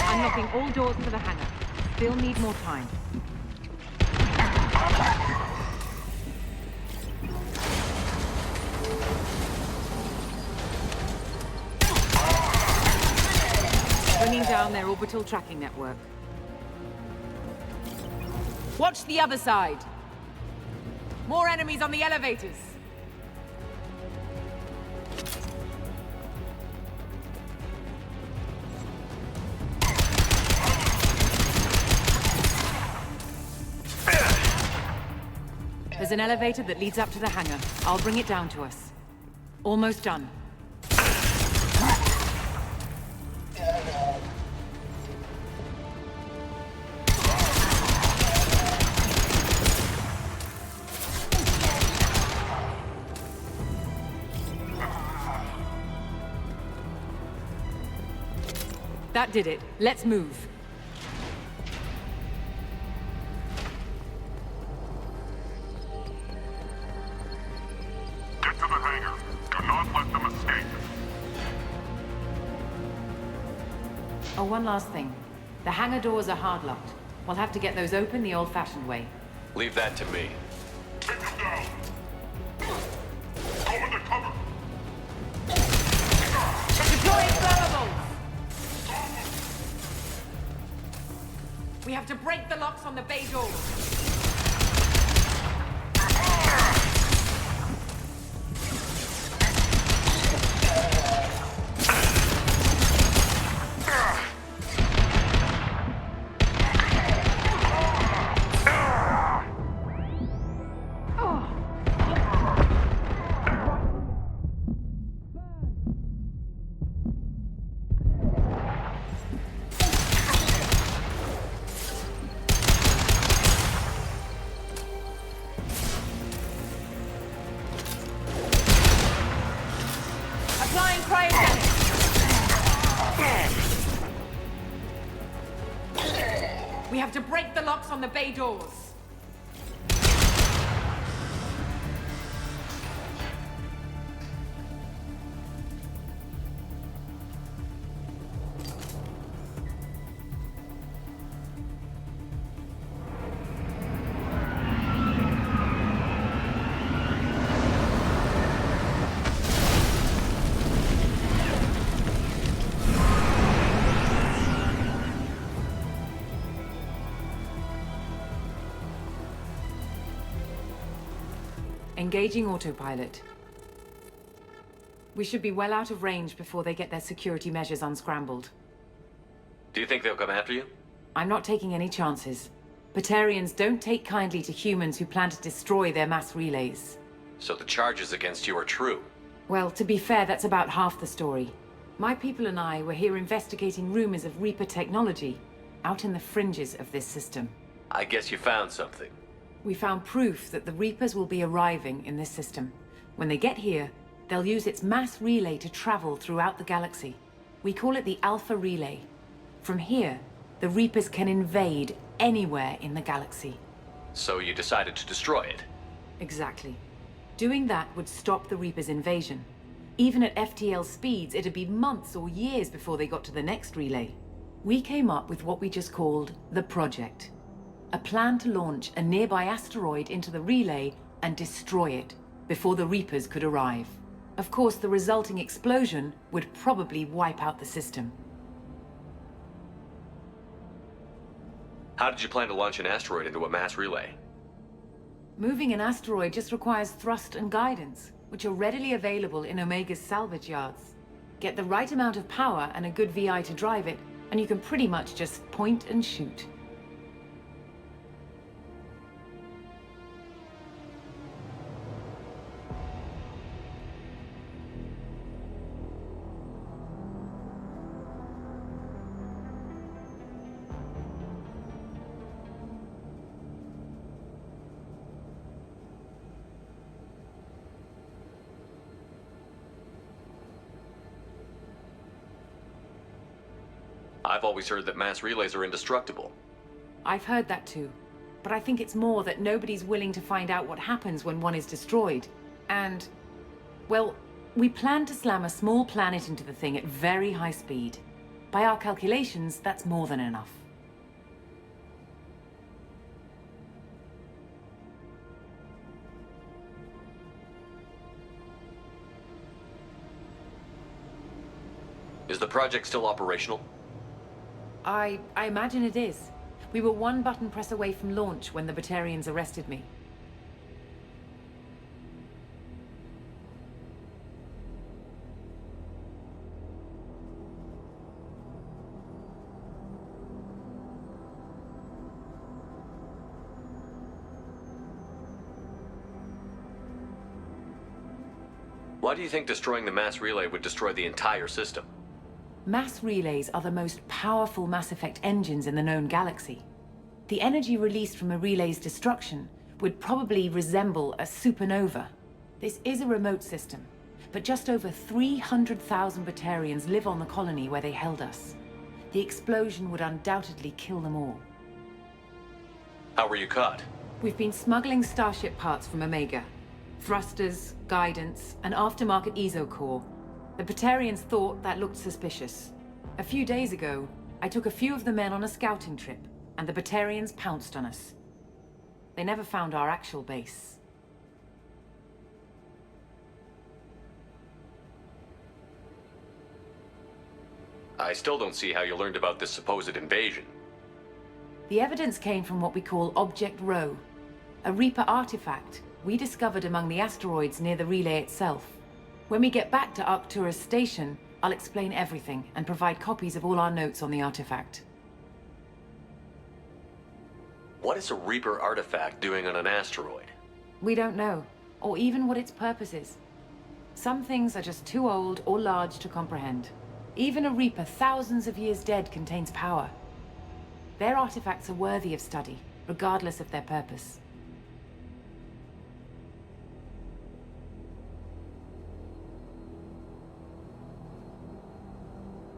Unlocking all doors into the hangar. Still need more time. Bringing down their orbital tracking network. Watch the other side. More enemies on the elevators. There's an elevator that leads up to the hangar. I'll bring it down to us. Almost done. That did it. Let's move.
Get to the hangar. Do not let them escape.
Oh, one last thing. The hangar doors are hard-locked. We'll have to get those open the old-fashioned way.
Leave that to me.
Take them down. Go into cover.
Deploying flammables! We have to break the locks on the bay doors. We have to break the locks on the bay doors. Engaging autopilot. We should be well out of range before they get their security measures unscrambled.
Do you think they'll come after you?
I'm not taking any chances. Batarians don't take kindly to humans who plan to destroy their mass relays.
So the charges against you are true?
Well, to be fair, that's about half the story. My people and I were here investigating rumors of Reaper technology out in the fringes of this system.
I guess you found something.
We found proof that the Reapers will be arriving in this system. When they get here, they'll use its mass relay to travel throughout the galaxy. We call it the Alpha Relay. From here, the Reapers can invade anywhere in the galaxy.
So you decided to destroy it?
Exactly. Doing that would stop the Reapers' invasion. Even at FTL speeds, it'd be months or years before they got to the next relay. We came up with what we just called the Project. A plan to launch a nearby asteroid into the relay and destroy it before the Reapers could arrive. Of course, the resulting explosion would probably wipe out the system.
How did you plan to launch an asteroid into a mass relay?
Moving an asteroid just requires thrust and guidance, which are readily available in Omega's salvage yards. Get the right amount of power and a good VI to drive it, and you can pretty much just point and shoot.
I've always heard that mass relays are indestructible.
I've heard that too. But I think it's more that nobody's willing to find out what happens when one is destroyed. And, well, we plan to slam a small planet into the thing at very high speed. By our calculations, that's more than enough.
Is the project still operational?
I imagine it is. We were one button press away from launch when the Batarians arrested me.
Why do you think destroying the mass relay would destroy the entire system?
Mass relays are the most powerful Mass Effect engines in the known galaxy. The energy released from a relay's destruction would probably resemble a supernova. This is a remote system, but just over 300,000 Batarians live on the colony where they held us.
The explosion would undoubtedly kill them all.
How were you caught?
We've been smuggling Starship parts from Omega. Thrusters, guidance, an aftermarket ESO core. The Batarians thought that looked suspicious. A few days ago, I took a few of the men on a scouting trip, and the Batarians pounced on us. They never found our actual base.
I still don't see how you learned about this supposed invasion.
The evidence came from what we call Object Rho, a Reaper artifact we discovered among the asteroids near the relay itself. When we get back to Arcturus Station, I'll explain everything and provide copies of all our notes on the artifact.
What is a Reaper artifact doing on an asteroid?
We don't know, or even what its purpose is. Some things are just too old or large to comprehend. Even a Reaper thousands of years dead contains power. Their artifacts are worthy of study, regardless of their purpose.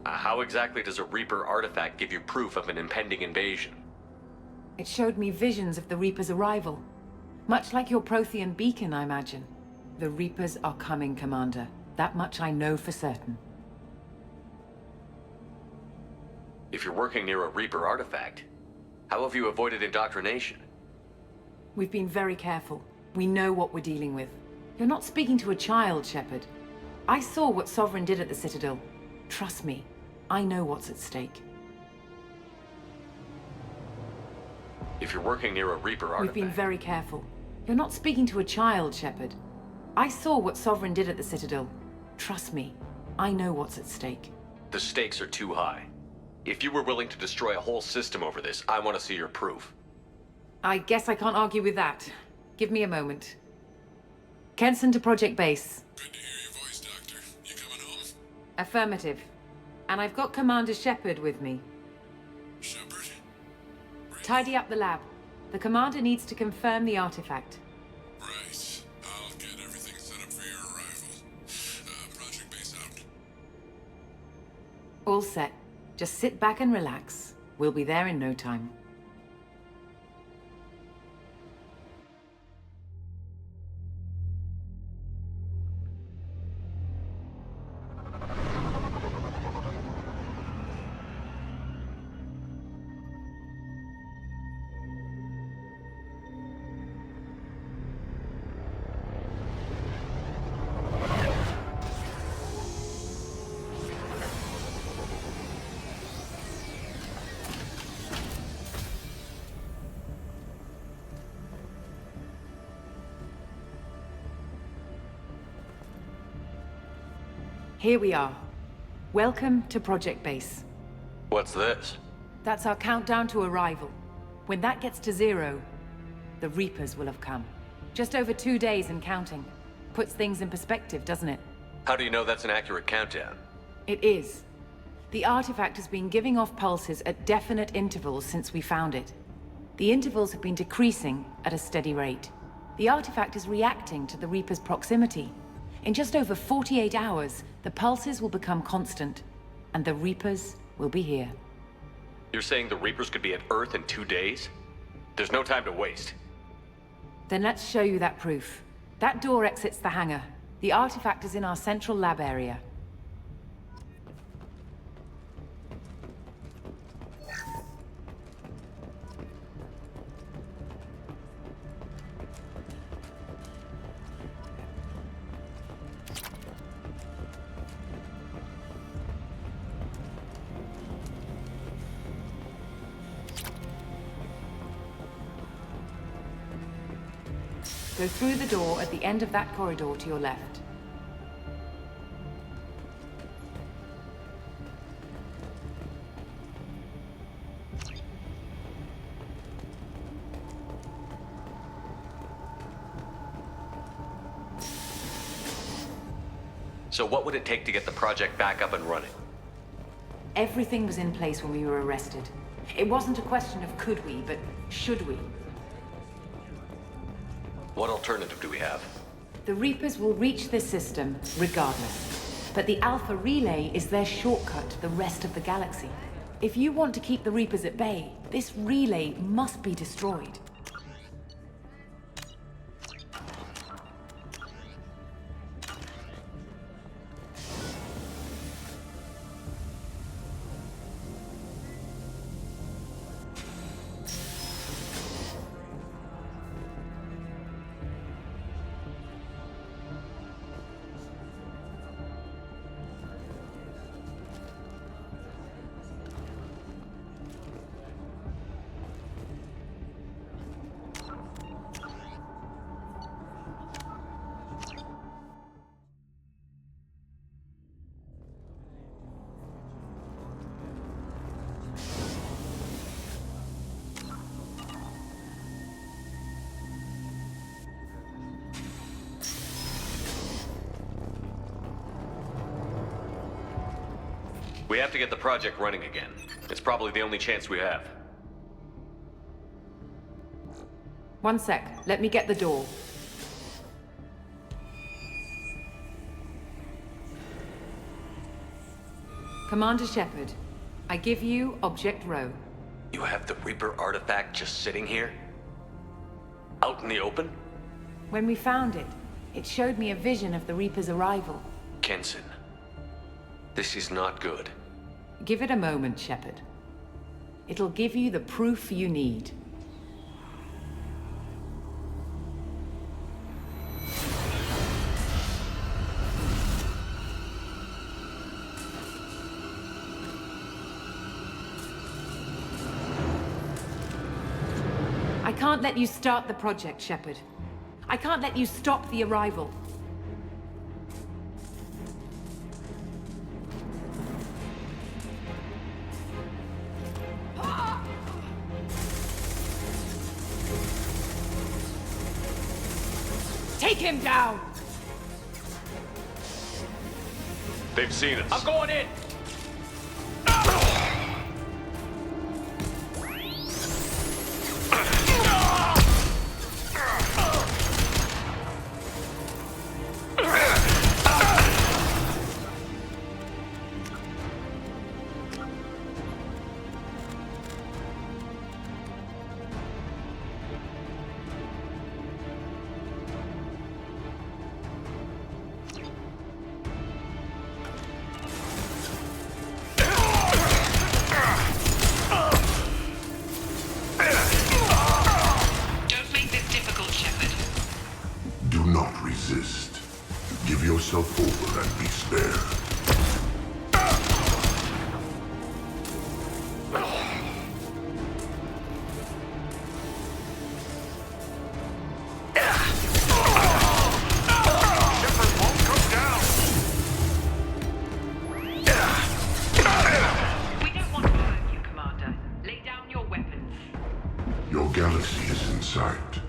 How exactly does a Reaper artifact give you proof of an impending invasion?
It showed me visions of the Reaper's arrival. Much like your Prothean beacon, I imagine. The Reapers are coming, Commander. That much I know for certain.
If you're working near a Reaper artifact, how have you avoided indoctrination?
We've been very careful. We know what we're dealing with. You're not speaking to a child, Shepard. I saw what Sovereign did at the Citadel. Trust me, I know what's at stake.
If you're working near a Reaper artifact...
We've been very careful. You're not speaking to a child, Shepard. I saw what Sovereign did at the Citadel. Trust me, I know what's at stake.
The stakes are too high. If you were willing to destroy a whole system over this, I want to see your proof.
I guess I can't argue with that. Give me a moment. Kenson to Project Base.
Good to hear your voice, Doctor. You coming home?
Affirmative. And I've got Commander Shepard with me.
Shepard?
Tidy up the lab. The Commander needs to confirm the artifact.
Right. I'll get everything set up for your arrival. Project Base out.
All set. Just sit back and relax. We'll be there in no time. Here we are. Welcome to Project Base.
What's this?
That's our countdown to arrival. When that gets to 0, the Reapers will have come. Just over 2 days and counting. Puts things in perspective, doesn't it?
How do you know that's an accurate countdown?
It is. The artifact has been giving off pulses at definite intervals since we found it. The intervals have been decreasing at a steady rate. The artifact is reacting to the Reaper's proximity. In just over 48 hours, the pulses will become constant, and the Reapers will be here.
You're saying the Reapers could be at Earth in 2 days? There's no time to waste.
Then let's show you that proof. That door exits the hangar. The artifact is in our central lab area. Go through the door at the end of that corridor to your left.
So what would it take to get the project back up and running?
Everything was in place when we were arrested. It wasn't a question of could we, but should we.
What alternative do we have?
The Reapers will reach this system regardless. But the Alpha Relay is their shortcut to the rest of the galaxy. If you want to keep the Reapers at bay, this relay must be destroyed.
We have to get the project running again. It's probably the only chance we have.
One sec. Let me get the door. Commander Shepard, I give you Object Row.
You have the Reaper artifact just sitting here? Out in the open?
When we found it, it showed me a vision of the Reaper's arrival.
Kenson, this is not good.
Give it a moment, Shepard. It'll give you the proof you need. I can't let you start the project, Shepard. I can't let you stop the arrival. Take him down!
They've seen us.
I'm going in!
Yourself over and be spared.
We don't want to hurt you, Commander. Lay down your weapons.
Your galaxy is in sight.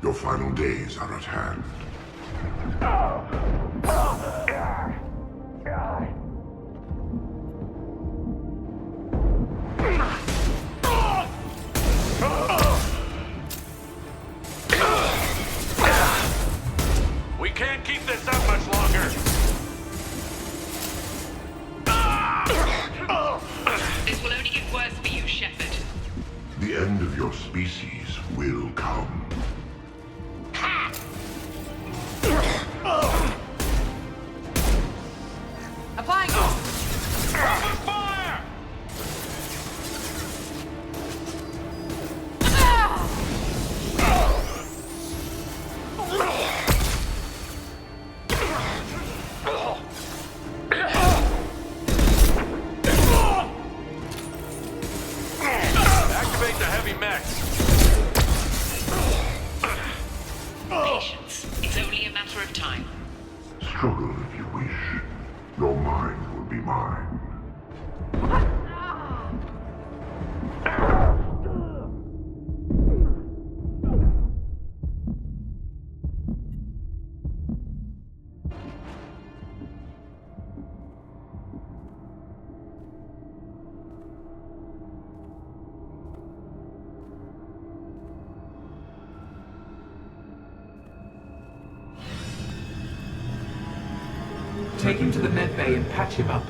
Your final days are at hand.
We can't keep this up much longer.
This will only get worse for you, Shepard.
The end of your species will come.
Applying
fire!
Activate the heavy mechs.
Patience. It's only a matter of time.
Struggle if you wish. Your mind will be mine.
Take him to the med bay and patch him up.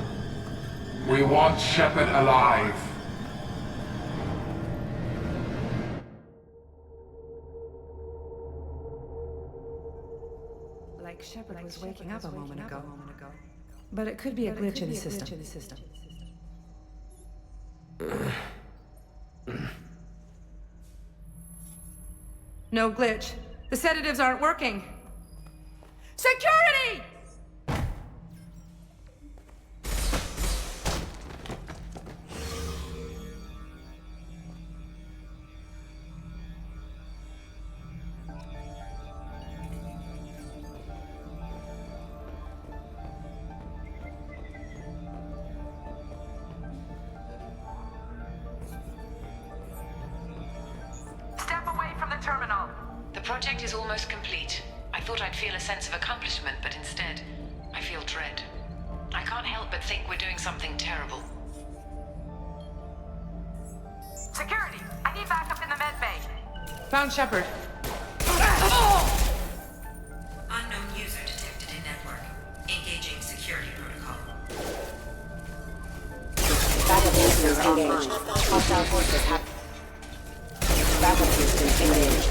We want Shepard alive.
Like Shepard was waking up a moment ago. But it could be a glitch in the system. No glitch. The sedatives aren't working. Security!
Step away from the terminal. The project is almost complete. I thought I'd feel a sense of accomplishment, but instead, I feel dread. I can't help but think we're doing something terrible. Security! I need backup in the med bay.
Found Shepard.
Unknown user detected in network. Engaging security protocol.
Backup systems engaged. Hostile forces have... Backup systems engaged.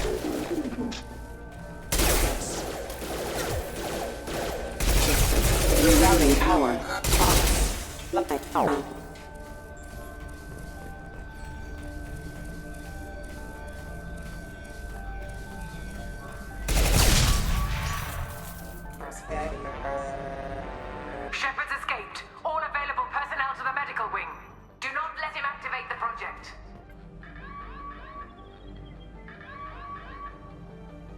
Rerouting power. Power.
Shepard's escaped. All available personnel to the medical wing. Do not let him activate the project.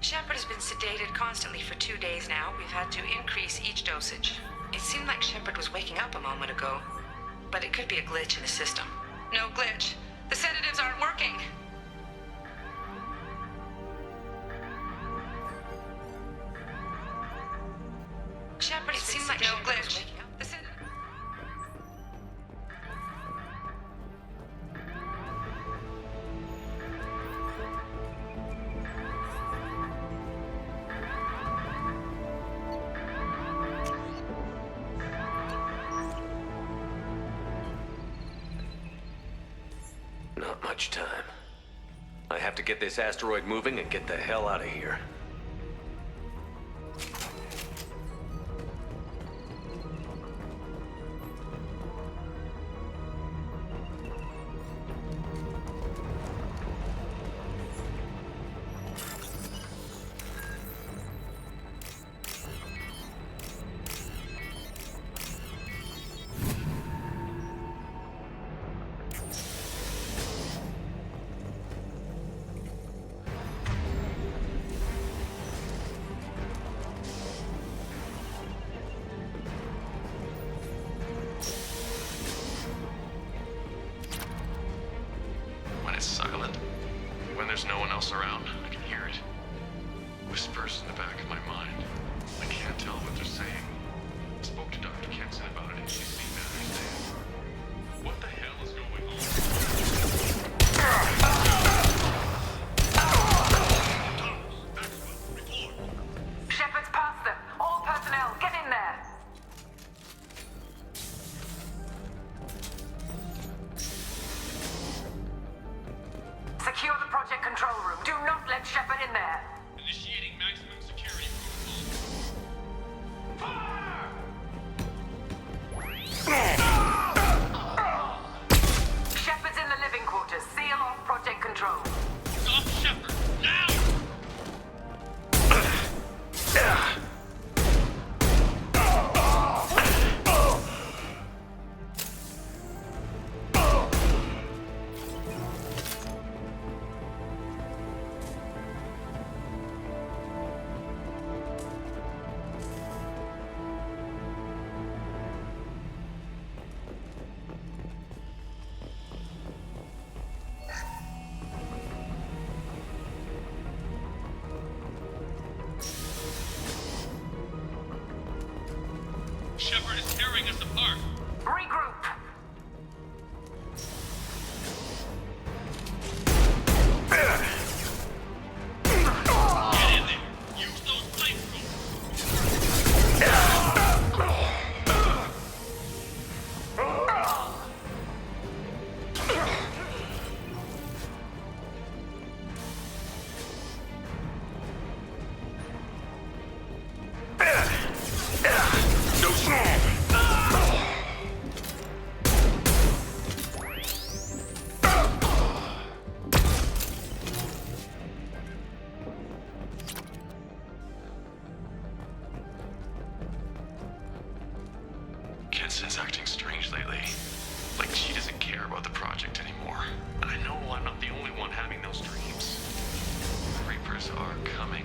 Shepard has been sedated constantly for 2 days now. We've had to increase each dosage. It seemed like Shepard was waking up a moment ago, but it could be a glitch in the system. No glitch. The sedatives aren't working. Shepard, it seemed like no glitch. The
Not much time. I have to get this asteroid moving and get the hell out of here.
When it's silent, when there's no one else around, I can hear it. Whispers in the back of my mind. I can't tell what they're saying. I spoke to Dr. Kenson about it and she seemed to understand. What the hell is going on?
Shepard's past them. All personnel, get in there. Secure the project control room. Do not let Shepard in there.
Initiating maximum security
Shepard's in the living quarters. Seal off project control.
Stop Shepard, now!
the one having those dreams. The Reapers are coming.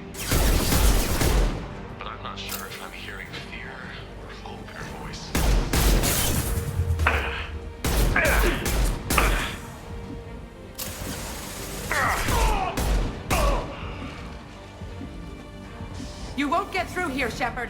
But I'm not sure if I'm hearing fear or hope in her voice.
You won't get through here, Shepard.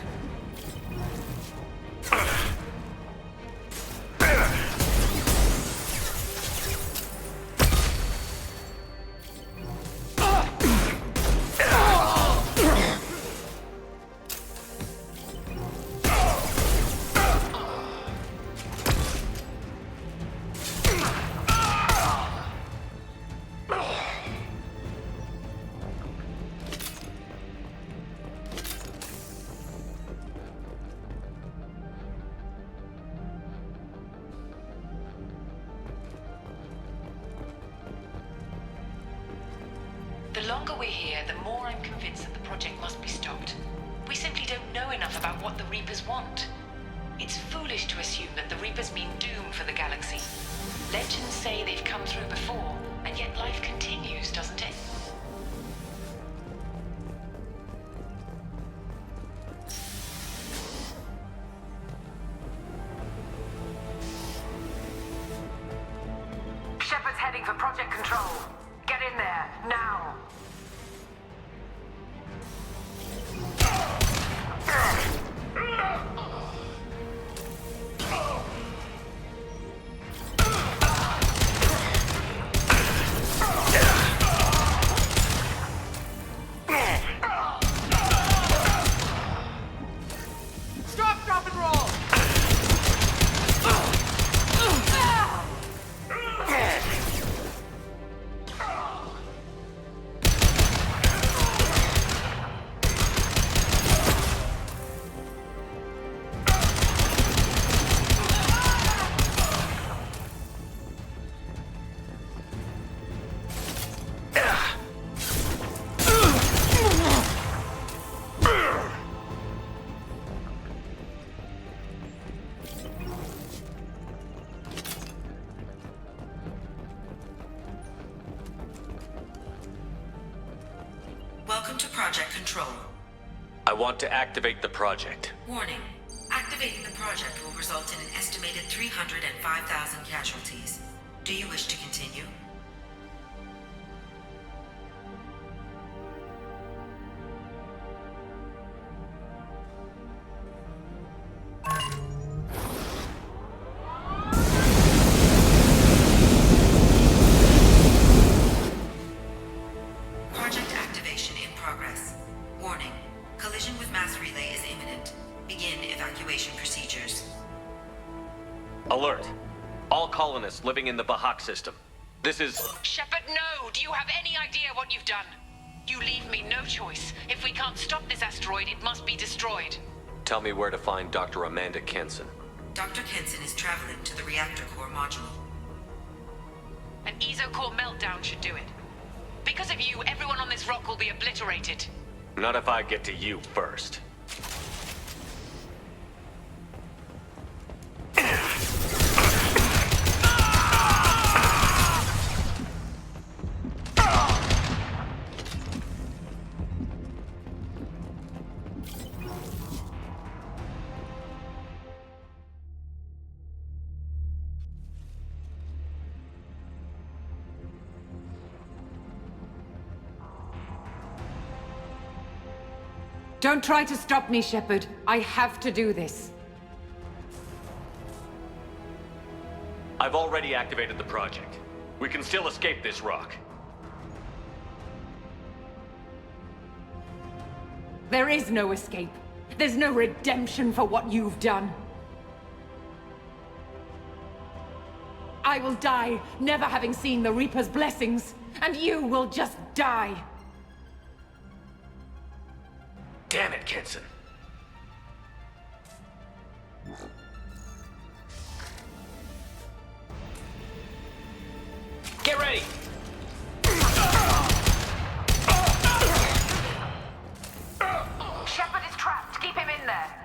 The longer we're here, the more I'm convinced that the project must be stopped. We simply don't know enough about what the Reapers want. It's foolish to assume that the Reapers mean doom for the galaxy. Legends say they've come through before, and yet life continues, doesn't it? Shepard's heading for Project Control. Get in there, now!
Stop, drop, and roll!
Welcome to Project Control.
I want to activate the project.
Warning. Activating the project will result in an estimated 305,000 casualties. Do you wish to continue? Project activation in progress. Warning. Collision with mass relay is imminent. Begin evacuation procedures.
Alert. All colonists living in the Bahak system. This is...
Shepard, no! Do you have any idea what you've done? You leave me no choice. If we can't stop this asteroid, it must be destroyed.
Tell me where to find Dr. Amanda Kenson.
Dr. Kenson is traveling to the reactor core module.
An ESO-core meltdown should do it. Because of you, everyone on this rock will be obliterated.
Not if I get to you first.
Don't try to stop me, Shepard. I have to do this.
I've already activated the project. We can still escape this rock.
There is no escape. There's no redemption for what you've done. I will die, never having seen the Reaper's blessings, and you will just die.
Damn it, Kenson. Get ready!
Shepard is trapped. Keep him in there.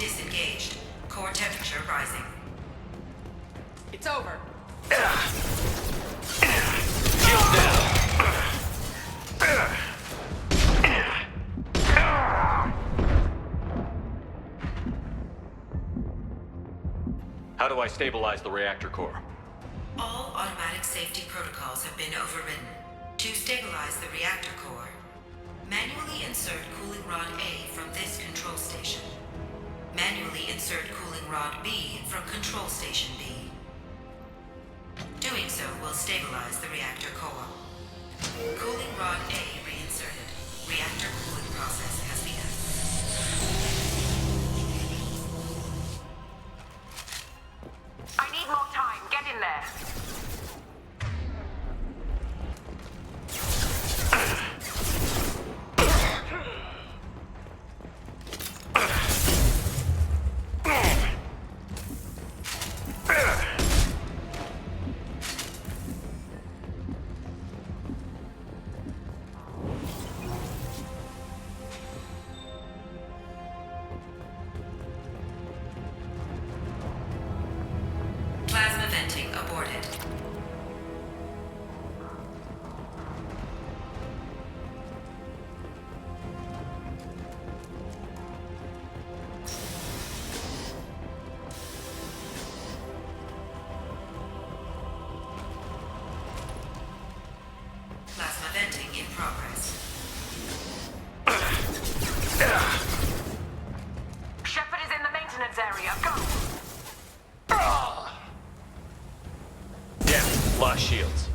disengaged. Core temperature rising.
It's over.
Shield down. How do I stabilize the reactor core?
All automatic safety protocols have been overridden. To stabilize the reactor core, manually insert cooling rod A from this control station. Manually insert cooling rod B from control station B. Doing so will stabilize the reactor core. Cooling rod A reinserted. Reactor cooling process has begun.
I need more time. Get in there.
Plasma venting aborted. Plasma venting in progress.
Shepard is in the maintenance area. Go.
Damn, lost shields.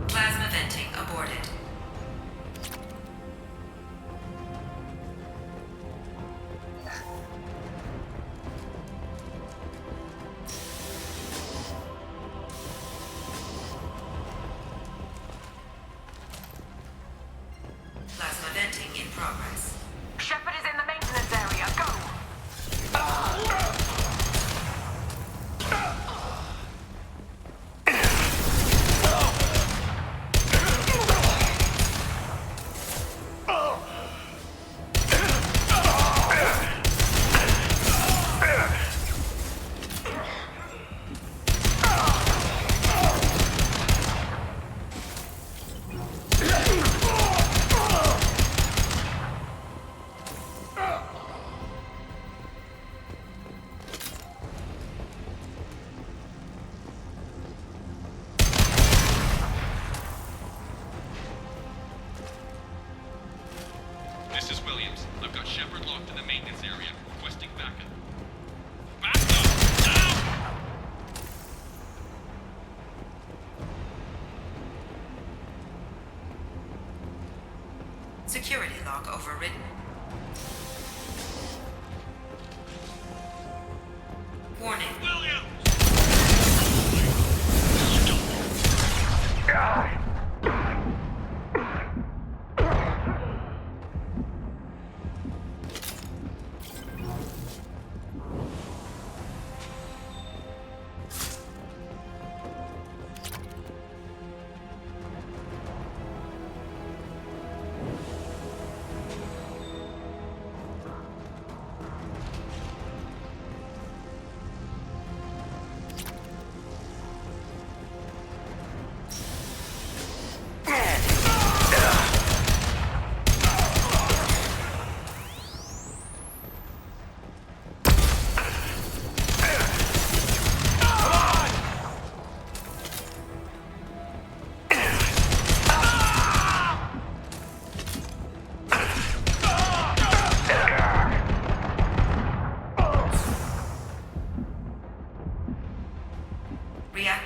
Plasma venting aborted. Plasma venting in progress.
Shepard is in the maintenance area. Go.
This is Williams. I've got Shepard locked in the maintenance area, requesting backup.
Security lock overridden. Warning.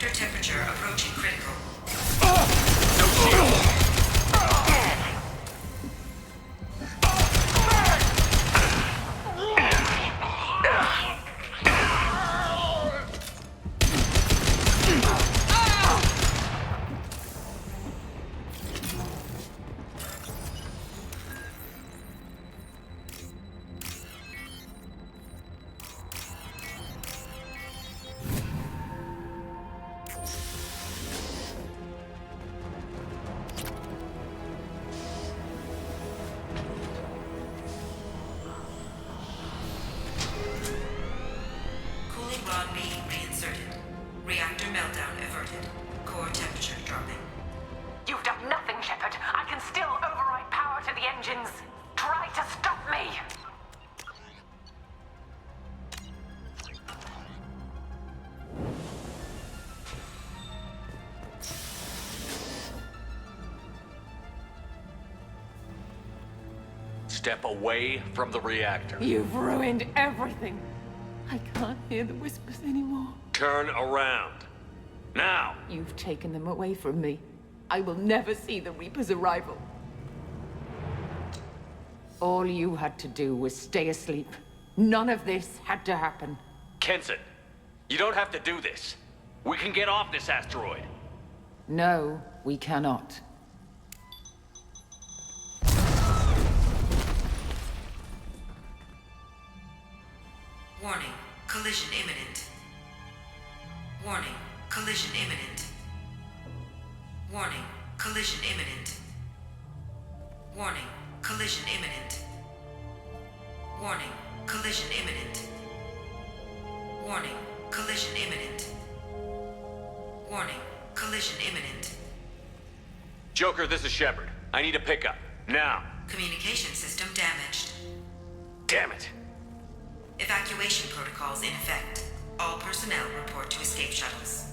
Reactor temperature approaching critical.
No shield!
Rod B reinserted. Reactor meltdown averted. Core temperature dropping.
You've done nothing, Shepard. I can still override power to the engines. Try to stop me.
Step away from the reactor.
You've ruined everything. I can't hear the whispers anymore.
Turn around. Now!
You've taken them away from me. I will never see the Reaper's arrival. All you had to do was stay asleep. None of this had to happen.
Kenson, you don't have to do this. We can get off this asteroid.
No, we cannot.
Warning, collision imminent. Warning, collision imminent. Warning, collision imminent. Warning, collision imminent. Warning, collision imminent. Warning, collision imminent. Warning, collision imminent.
Joker, this is Shepard. I need a pickup. Now.
Communication system damaged.
Damn it.
Evacuation protocols in effect. All personnel report to escape shuttles.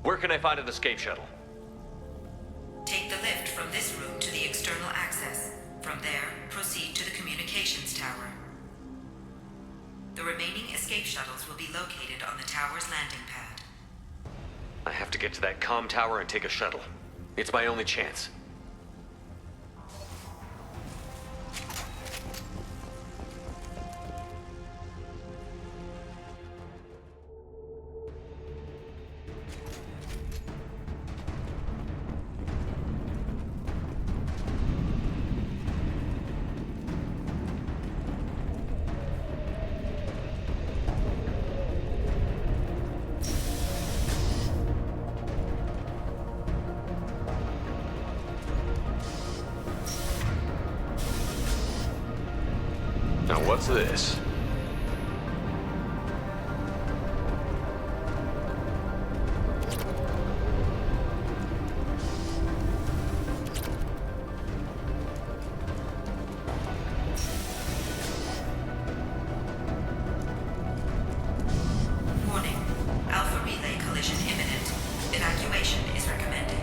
Where can I find an escape shuttle?
Take the lift from this room to the external access. From there, proceed to the communications tower. The remaining escape shuttles will be located on the tower's landing pad.
I have to get to that comm tower and take a shuttle. It's my only chance. Now what's this?
Warning, Alpha relay collision imminent. Evacuation is recommended.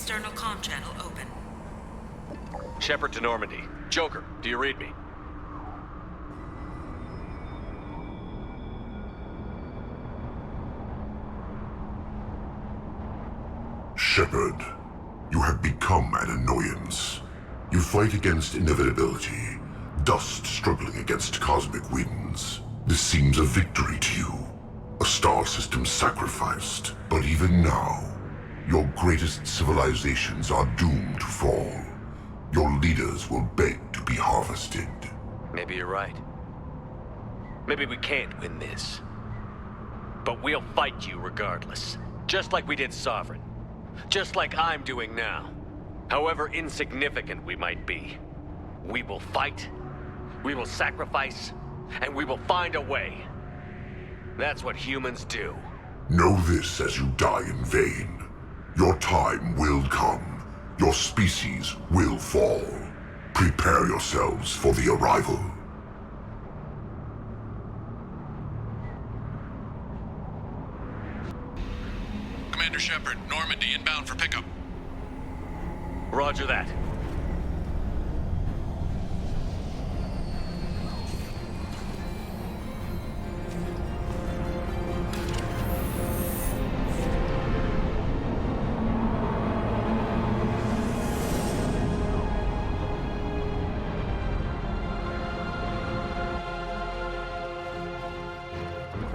external comm channel open.
Shepard to Normandy. Joker, do you read me?
Shepard, you have become an annoyance. You fight against inevitability, dust struggling against cosmic winds. This seems a victory to you, a star system sacrificed. But even now, your greatest civilizations are doomed to fall. Your leaders will beg to be harvested.
Maybe you're right. Maybe we can't win this. But we'll fight you regardless. Just like we did Sovereign. Just like I'm doing now. However insignificant we might be. We will fight, we will sacrifice, and we will find a way. That's what humans do.
Know this as you die in vain. Your time will come. Your species will fall. Prepare yourselves for the arrival.
Commander Shepard, Normandy inbound for pickup.
Roger that.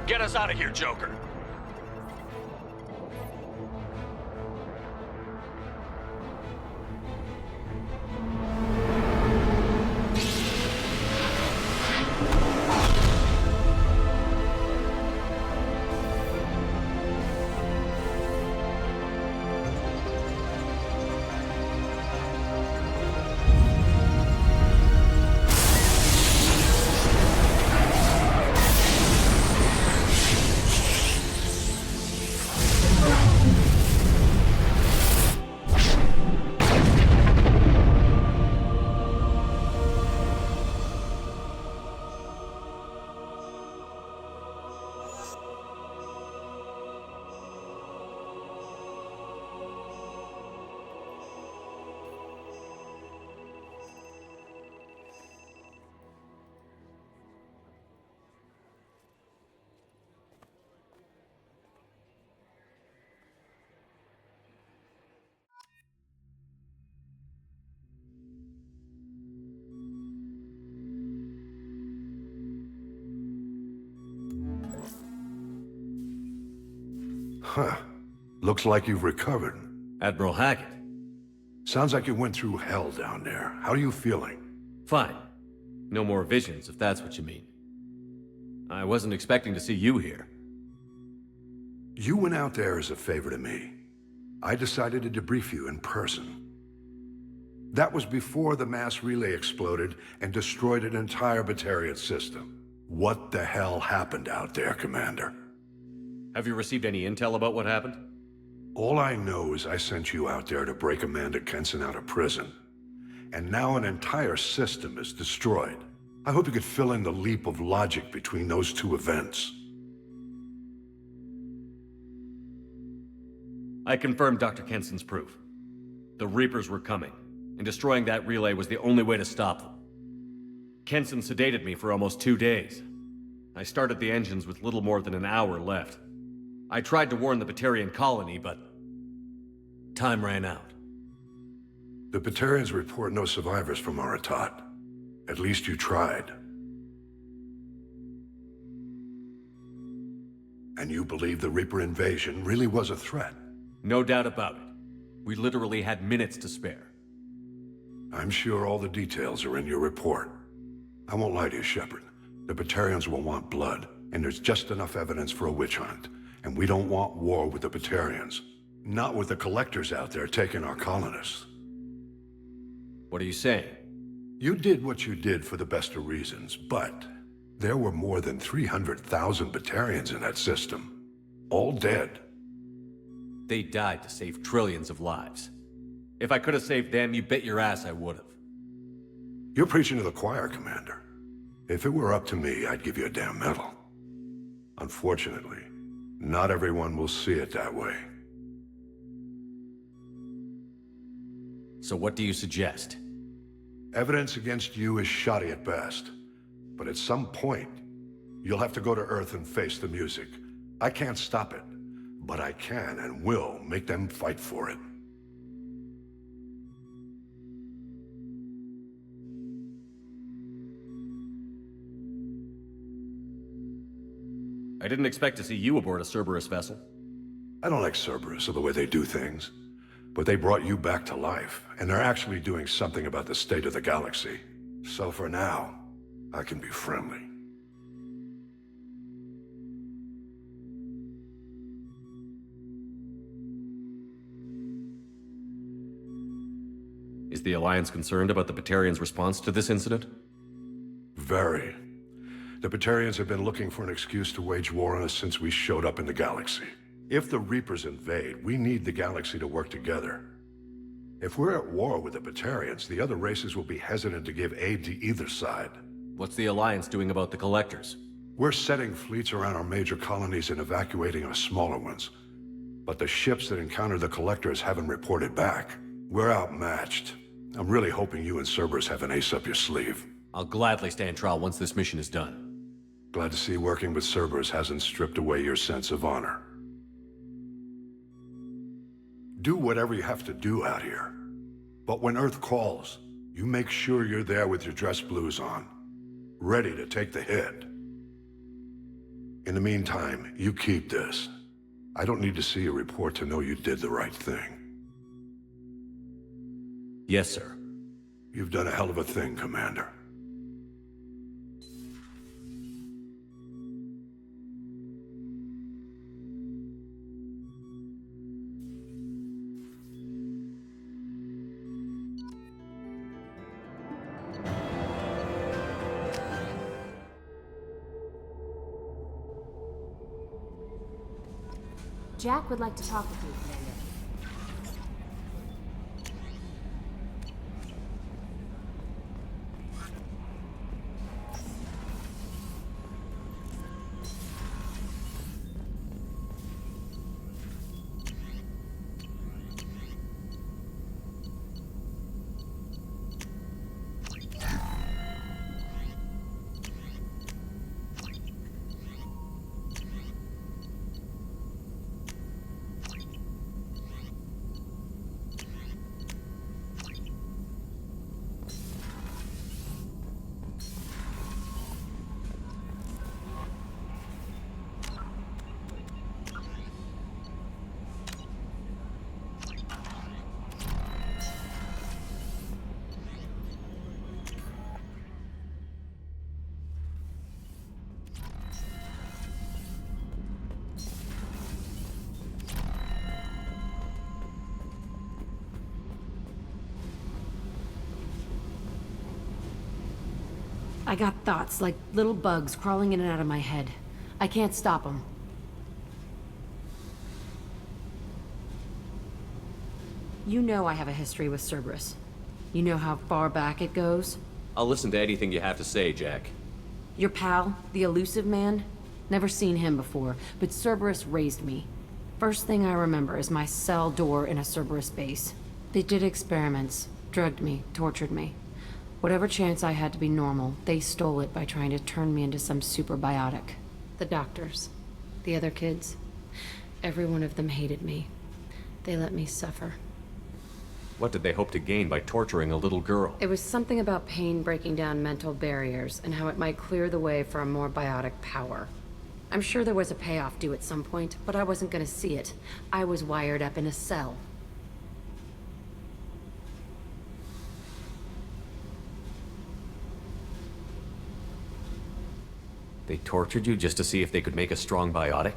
Get us out of here, Joker.
Huh. Looks like you've recovered.
Admiral Hackett.
Sounds like you went through hell down there. How are you feeling?
Fine. No more visions, if that's what you mean. I wasn't expecting to see you here.
You went out there as a favor to me. I decided to debrief you in person. That was before the mass relay exploded and destroyed an entire Batarian system. What the hell happened out there, Commander?
Have you received any intel about what happened?
All I know is I sent you out there to break Amanda Kenson out of prison. And now an entire system is destroyed. I hope you could fill in the leap of logic between those two events.
I confirmed Dr. Kenson's proof. The Reapers were coming, and destroying that relay was the only way to stop them. Kenson sedated me for almost 2 days. I started the engines with little more than an hour left. I tried to warn the Batarian colony, but time ran out.
The Batarians report no survivors from Aratat. At least you tried. And you believe the Reaper invasion really was a threat?
No doubt about it. We literally had minutes to spare.
I'm sure all the details are in your report. I won't lie to you, Shepard. The Batarians will want blood, and there's just enough evidence for a witch hunt. And we don't want war with the Batarians. Not with the collectors out there taking our colonists.
What are you saying?
You did what you did for the best of reasons, but there were more than 300,000 Batarians in that system. All dead.
They died to save trillions of lives. If I could have saved them, you bet your ass I would have.
You're preaching to the choir, Commander. If it were up to me, I'd give you a damn medal. Unfortunately, not everyone will see it that way.
So what do you suggest?
Evidence against you is shoddy at best. But at some point, you'll have to go to Earth and face the music. I can't stop it, but I can and will make them fight for it.
I didn't expect to see you aboard a Cerberus vessel.
I don't like Cerberus or the way they do things, but they brought you back to life, and they're actually doing something about the state of the galaxy. So for now, I can be friendly.
Is the Alliance concerned about the Batarians' response to this incident?
Very. The Batarians have been looking for an excuse to wage war on us since we showed up in the galaxy. If the Reapers invade, we need the galaxy to work together. If we're at war with the Batarians, the other races will be hesitant to give aid to either side.
What's the Alliance doing about the Collectors?
We're setting fleets around our major colonies and evacuating our smaller ones. But the ships that encounter the Collectors haven't reported back. We're outmatched. I'm really hoping you and Cerberus have an ace up your sleeve.
I'll gladly stand trial once this mission is done.
Glad to see working with Cerberus hasn't stripped away your sense of honor. Do whatever you have to do out here. But when Earth calls, you make sure you're there with your dress blues on, ready to take the hit. In the meantime, you keep this. I don't need to see a report to know you did the right thing.
Yes, sir.
You've done a hell of a thing, Commander.
Jack would like to talk with you, Commander. I got thoughts like little bugs crawling in and out of my head. I can't stop them. You know I have a history with Cerberus. You know how far back it goes?
I'll listen to anything you have to say, Jack.
Your pal, the elusive man? Never seen him before, but Cerberus raised me. First thing I remember is my cell door in a Cerberus base. They did experiments, drugged me, tortured me. Whatever chance I had to be normal, they stole it by trying to turn me into some superbiotic. The doctors, the other kids, every one of them hated me. They let me suffer.
What did they hope to gain by torturing a little girl?
It was something about pain breaking down mental barriers and how it might clear the way for a more biotic power. I'm sure there was a payoff due at some point, but I wasn't gonna see it. I was wired up in a cell.
They tortured you just to see if they could make a strong biotic?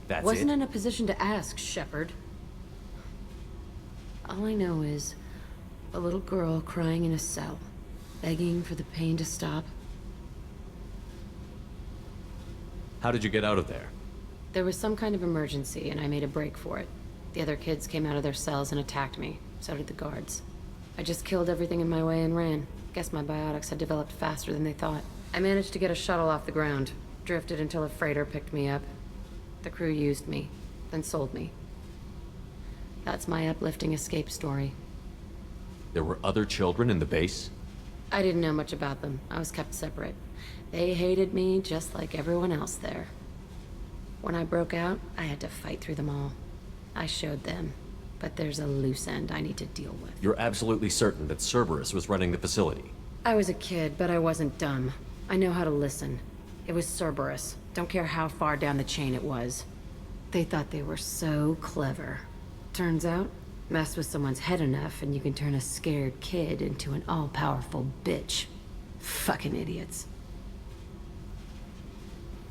That's
Wasn't
it?
in a position to ask, Shepard. All I know is a little girl crying in a cell, begging for the pain to stop.
How did you get out of there?
There was some kind of emergency, and I made a break for it. The other kids came out of their cells and attacked me. So did the guards. I just killed everything in my way and ran. Guess my biotics had developed faster than they thought. I managed to get a shuttle off the ground. Drifted until a freighter picked me up. The crew used me, then sold me. That's my uplifting escape story.
There were other children in the base?
I didn't know much about them. I was kept separate. They hated me just like everyone else there. When I broke out, I had to fight through them all. I showed them, but there's a loose end I need to deal with.
You're absolutely certain that Cerberus was running the facility?
I was a kid, but I wasn't dumb. I know how to listen. It was Cerberus. Don't care how far down the chain it was. They thought they were so clever. Turns out, mess with someone's head enough and you can turn a scared kid into an all-powerful bitch. Fucking idiots.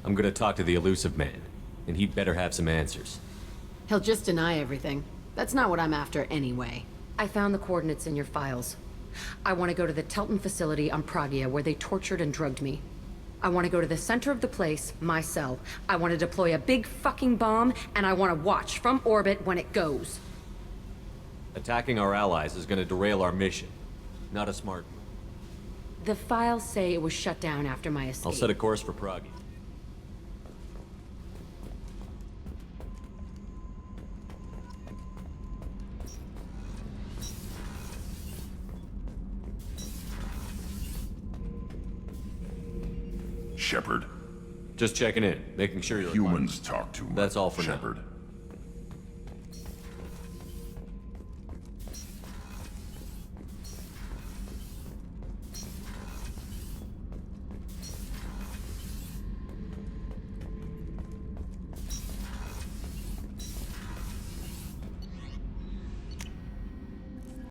I'm gonna talk to the elusive man, and he'd better have some answers.
He'll just deny everything. That's not what I'm after anyway. I found the coordinates in your files. I want to go to the Telton facility on Pragia where they tortured and drugged me. I want to go to the center of the place, my cell. I want to deploy a big fucking bomb, and I want to watch from orbit when it goes.
Attacking our allies is gonna derail our mission. Not a smart move.
The files say it was shut down after my escape.
I'll set a course for Prague.
Shepard?
Just checking in, making sure you're...
Humans talk too much,
That's all for
Shepard.
now.